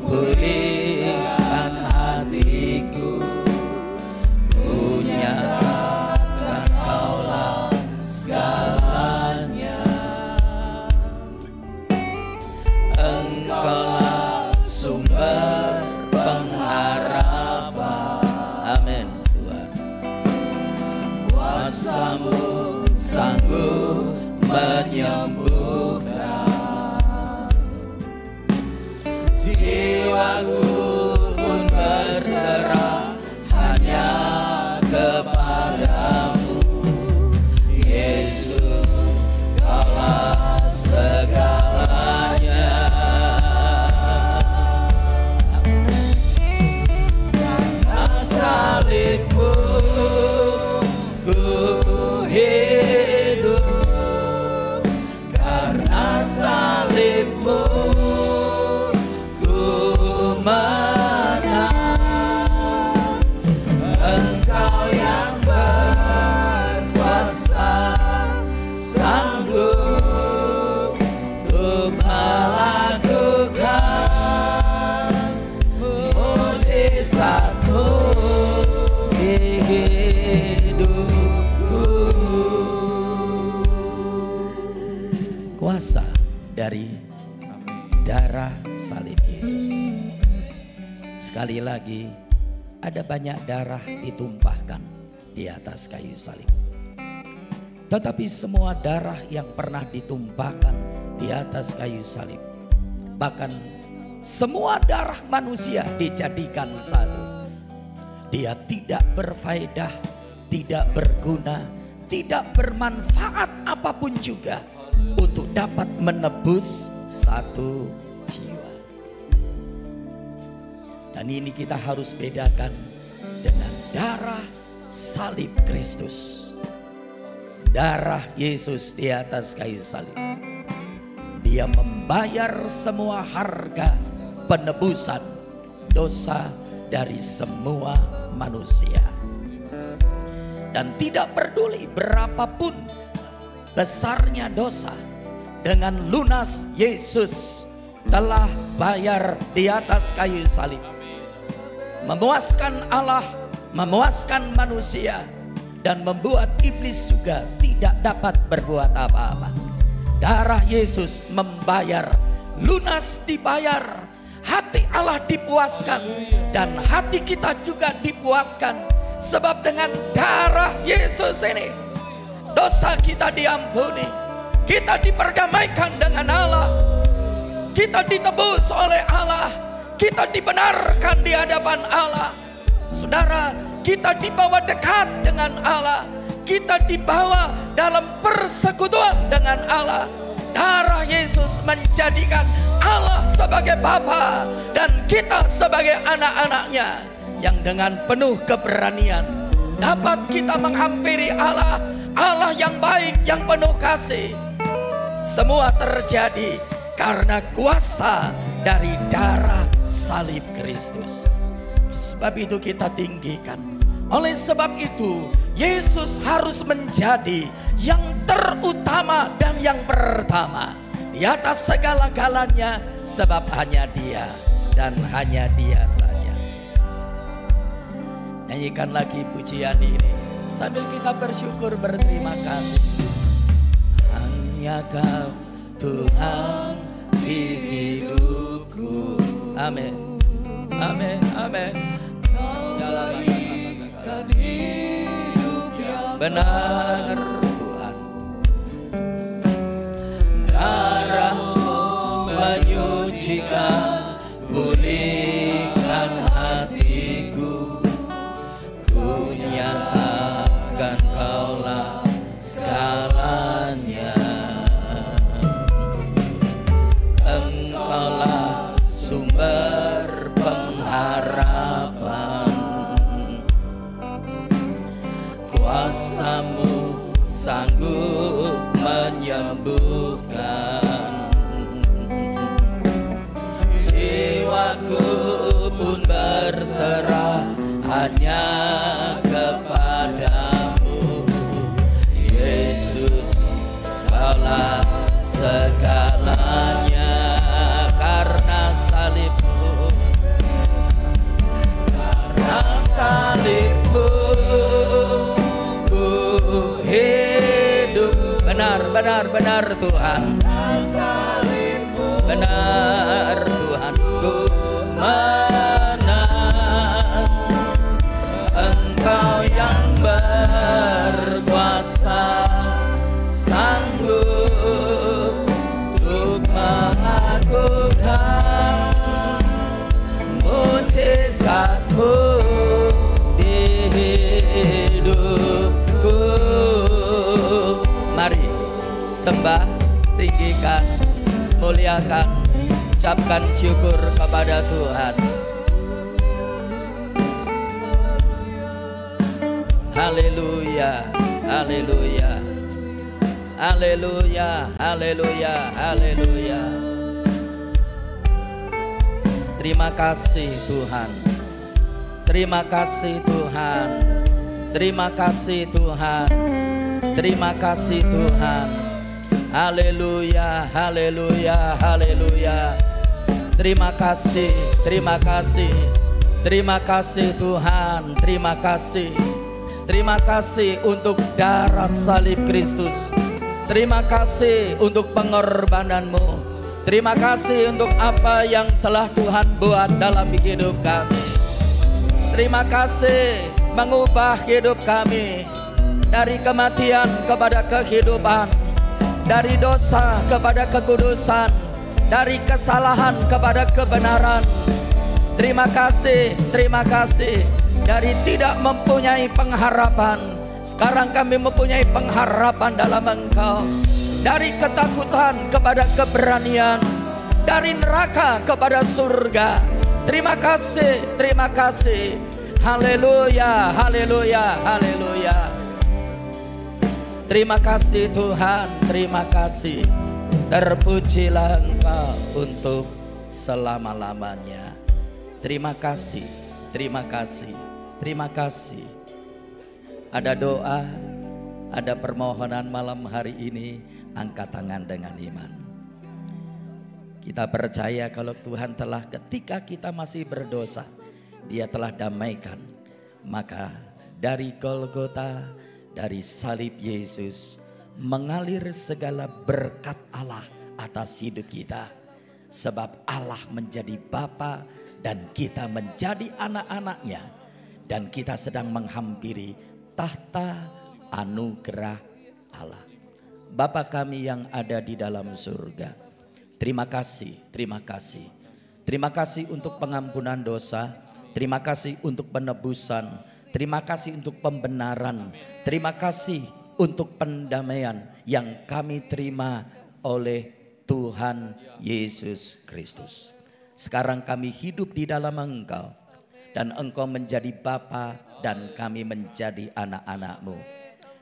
pulihkan hatiku, ku nyatakan Kaulah segalanya. Engkaulah sumber pengharapan. Amin Tuhan. Kuasa-Mu sanggup menyembuhkan, jiwaku pun berserah hanya kepadamu. Yesus, Kaulah segalanya. Karena salib-Mu ku hidup, karena salib-Mu ku menang. Engkau yang berkuasa, sanggup untuk melakukan mujizat-Mu di hidupku. Kuasa dari darah salib Yesus. Sekali lagi, ada banyak darah ditumpahkan di atas kayu salib. Tetapi semua darah yang pernah ditumpahkan di atas kayu salib, bahkan semua darah manusia dijadikan satu, dia tidak berfaedah, tidak berguna, tidak bermanfaat apapun juga untuk dapat menebus satu jiwa. Dan ini kita harus bedakan dengan darah salib Kristus. Darah Yesus di atas kayu salib, Dia membayar semua harga penebusan dosa dari semua manusia. Dan tidak peduli berapapun besarnya dosa, dengan lunas Yesus telah bayar di atas kayu salib. Memuaskan Allah, memuaskan manusia, dan membuat iblis juga tidak dapat berbuat apa-apa. Darah Yesus membayar, lunas dibayar, hati Allah dipuaskan, dan hati kita juga dipuaskan. Sebab dengan darah Yesus ini, dosa kita diampuni, kita diperdamaikan dengan Allah, kita ditebus oleh Allah, kita dibenarkan di hadapan Allah. Saudara, kita dibawa dekat dengan Allah, kita dibawa dalam persekutuan dengan Allah. Darah Yesus menjadikan Allah sebagai Bapa dan kita sebagai anak-anaknya, yang dengan penuh keberanian dapat kita menghampiri Allah, Allah yang baik, yang penuh kasih. Semua terjadi karena kuasa dari darah salib Kristus. Sebab itu kita tinggikan. Oleh sebab itu Yesus harus menjadi yang terutama dan yang pertama di atas segala-galanya, sebab hanya Dia dan hanya Dia saja. Nyanyikan lagi pujian ini sambil kita bersyukur, berterima kasih. Hanya Kau Tuhan di hidupku. Amin, amin, amin. Benar Tuhan, darah-Mu menyucikan, pulihkan hatiku, ku nyatakan Kaulah segalanya. Engkaulah sumber pengharapan, kuasa-Mu sanggup menyembuhkan, jiwaku pun berserah hanya kepadamu. Yesus, Kaulah segalanya. Karena salib-Mu benar Tuhan. Benar Tuhan, ku menang. Engkau yang berkuasa, sanggup untuk melakukan mujizat-Mu di hidupku. Mari sembah, tinggikan, muliakan, ucapkan syukur kepada Tuhan. Haleluya, haleluya, haleluya, haleluya, haleluya. Terima kasih Tuhan, terima kasih Tuhan, terima kasih Tuhan, terima kasih Tuhan. Haleluya, haleluya, haleluya. Terima kasih, terima kasih, terima kasih Tuhan, terima kasih. Terima kasih untuk darah salib Kristus. Terima kasih untuk pengorbanan-Mu. Terima kasih untuk apa yang telah Tuhan buat dalam hidup kami. Terima kasih mengubah hidup kami dari kematian kepada kehidupan, dari dosa kepada kekudusan, dari kesalahan kepada kebenaran. Terima kasih, terima kasih. Dari tidak mempunyai pengharapan, sekarang kami mempunyai pengharapan dalam Engkau. Dari ketakutan kepada keberanian, dari neraka kepada surga. Terima kasih, terima kasih. Haleluya, haleluya, haleluya. Terima kasih Tuhan, terima kasih. Terpujilah Engkau untuk selama-lamanya. Terima kasih, terima kasih. Terima kasih. Ada doa, ada permohonan malam hari ini, angkat tangan dengan iman. Kita percaya kalau Tuhan telah, ketika kita masih berdosa, Dia telah damaikan. Maka dari Golgota, dari salib Yesus, mengalir segala berkat Allah atas hidup kita. Sebab Allah menjadi Bapa dan kita menjadi anak-anak-Nya. Dan kita sedang menghampiri tahta anugerah Allah. Bapa kami yang ada di dalam surga, terima kasih, terima kasih. Terima kasih untuk pengampunan dosa, terima kasih untuk penebusan, terima kasih untuk pembenaran, terima kasih untuk pendamaian yang kami terima oleh Tuhan Yesus Kristus. Sekarang kami hidup di dalam Engkau. Dan Engkau menjadi Bapa dan kami menjadi anak-anak-Mu.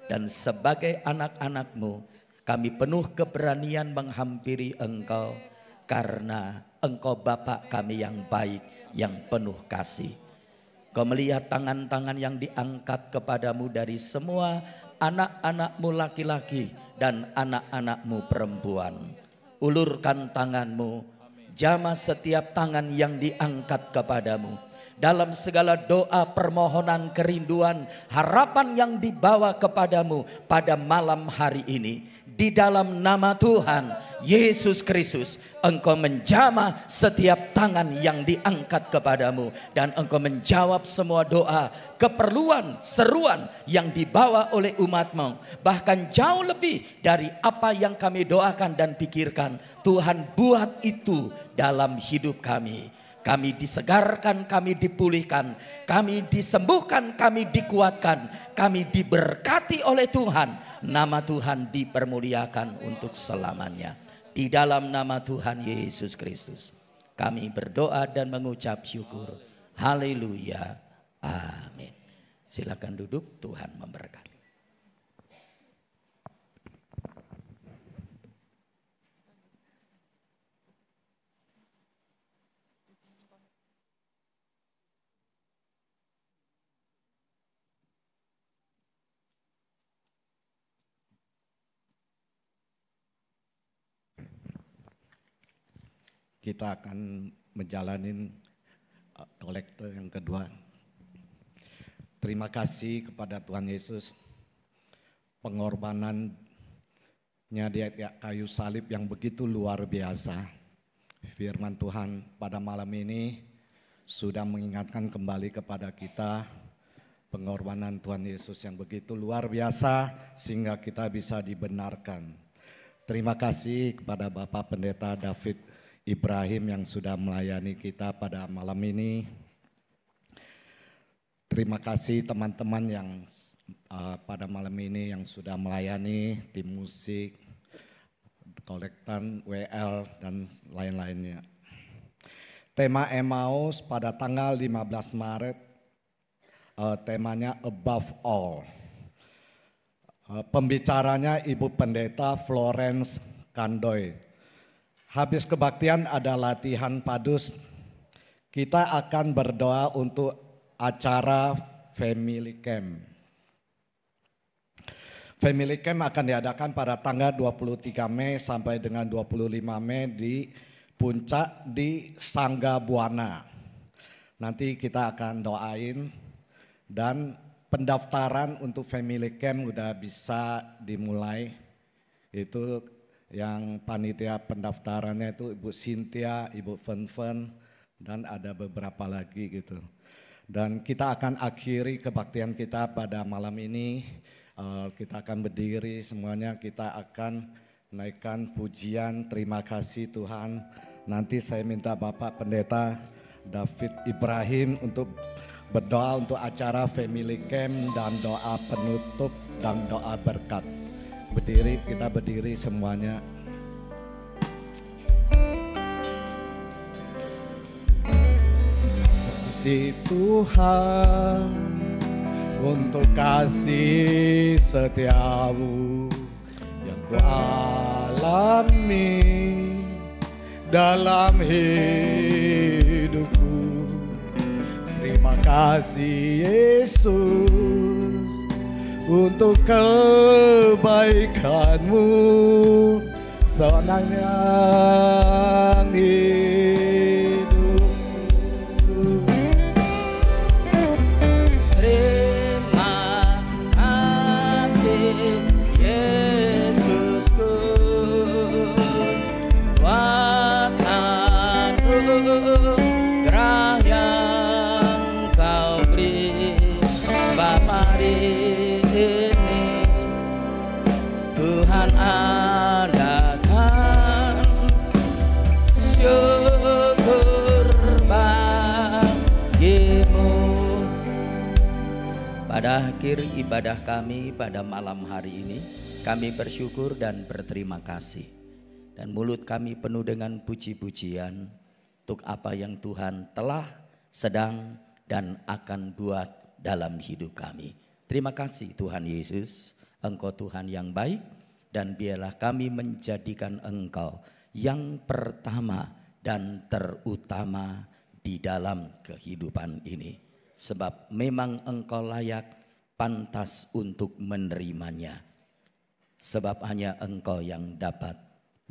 Dan sebagai anak-anak-Mu, kami penuh keberanian menghampiri Engkau. Karena Engkau Bapa kami yang baik, yang penuh kasih. Kau melihat tangan-tangan yang diangkat kepadamu dari semua anak-anak-Mu laki-laki dan anak-anak-Mu perempuan. Ulurkan tangan-Mu, jamah setiap tangan yang diangkat kepadamu. Dalam segala doa, permohonan, kerinduan, harapan yang dibawa kepadamu pada malam hari ini. Di dalam nama Tuhan Yesus Kristus, Engkau menjamah setiap tangan yang diangkat kepadamu. Dan Engkau menjawab semua doa, keperluan, seruan yang dibawa oleh umat-Mu. Bahkan jauh lebih dari apa yang kami doakan dan pikirkan. Tuhan buat itu dalam hidup kami. Kami disegarkan, kami dipulihkan, kami disembuhkan, kami dikuatkan, kami diberkati oleh Tuhan. Nama Tuhan dipermuliakan untuk selamanya. Di dalam nama Tuhan Yesus Kristus, kami berdoa dan mengucap syukur. Haleluya. Amin. Silakan duduk, Tuhan memberkati. Kita akan menjalani kolektor yang kedua. Terima kasih kepada Tuhan Yesus, pengorbanannya di kayu salib yang begitu luar biasa. Firman Tuhan pada malam ini sudah mengingatkan kembali kepada kita pengorbanan Tuhan Yesus yang begitu luar biasa sehingga kita bisa dibenarkan. Terima kasih kepada Bapak Pendeta David Ibrahim yang sudah melayani kita pada malam ini. Terima kasih teman-teman yang pada malam ini yang sudah melayani, tim musik, kolektan, WL, dan lain-lainnya. Tema Emmaus pada tanggal 15 Maret, temanya Above All. Pembicaranya Ibu Pendeta Florence Kandoy. Habis kebaktian ada latihan padus. Kita akan berdoa untuk acara Family Camp. Family Camp akan diadakan pada tanggal 23 Mei sampai dengan 25 Mei di Puncak di Sangga Buana. Nanti kita akan doain dan pendaftaran untuk Family Camp udah bisa dimulai. Itu yang panitia pendaftarannya itu Ibu Cynthia, Ibu Fen, dan ada beberapa lagi gitu. Dan kita akan akhiri kebaktian kita pada malam ini. Kita akan berdiri semuanya, kita akan naikkan pujian terima kasih Tuhan. Nanti saya minta Bapak Pendeta David Ibrahim untuk berdoa untuk acara Family Camp dan doa penutup dan doa berkat. Berdiri, kita berdiri semuanya. Si Tuhan untuk kasih setiamu yang ku alami dalam hidupku. Terima kasih Yesus untuk kebaikanmu senangnya hidupku. Terima kasih Yesusku buat anugerah yang kau beri. Sebab hari ini Tuhan adakan syukur bagimu. Pada akhir ibadah kami pada malam hari ini, kami bersyukur dan berterima kasih. Dan mulut kami penuh dengan puji-pujian untuk apa yang Tuhan telah, sedang, dan akan buat dalam hidup kami. Terima kasih Tuhan Yesus, Engkau Tuhan yang baik, dan biarlah kami menjadikan Engkau yang pertama dan terutama di dalam kehidupan ini. Sebab memang Engkau layak, pantas untuk menerimanya. Sebab hanya Engkau yang dapat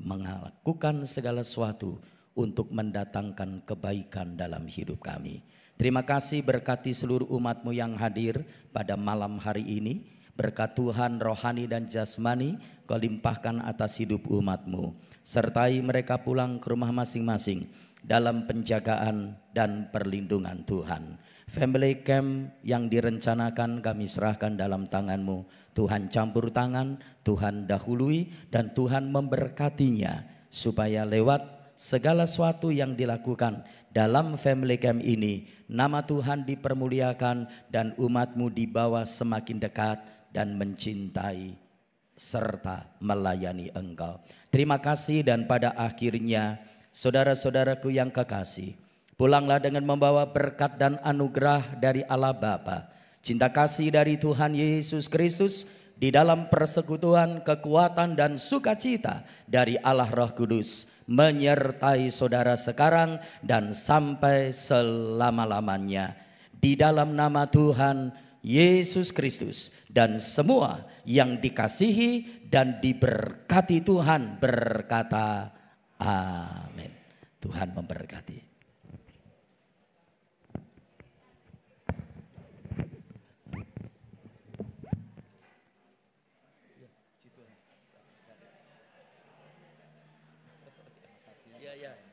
melakukan segala sesuatu untuk mendatangkan kebaikan dalam hidup kami. Terima kasih, berkati seluruh umat-Mu yang hadir pada malam hari ini. Berkat Tuhan rohani dan jasmani Kau limpahkan atas hidup umat-Mu. Sertai mereka pulang ke rumah masing-masing dalam penjagaan dan perlindungan Tuhan. Family Camp yang direncanakan kami serahkan dalam tangan-Mu. Tuhan campur tangan, Tuhan dahului, dan Tuhan memberkatinya supaya lewat segala sesuatu yang dilakukan dalam Family Camp ini, nama Tuhan dipermuliakan dan umat-Mu dibawa semakin dekat dan mencintai serta melayani Engkau. Terima kasih, dan pada akhirnya saudara-saudaraku yang kekasih, pulanglah dengan membawa berkat dan anugerah dari Allah Bapa, cinta kasih dari Tuhan Yesus Kristus, di dalam persekutuan, kekuatan, dan sukacita dari Allah Roh Kudus menyertai saudara sekarang dan sampai selama-lamanya. Di dalam nama Tuhan Yesus Kristus, dan semua yang dikasihi dan diberkati Tuhan berkata amin. Tuhan memberkati. ya.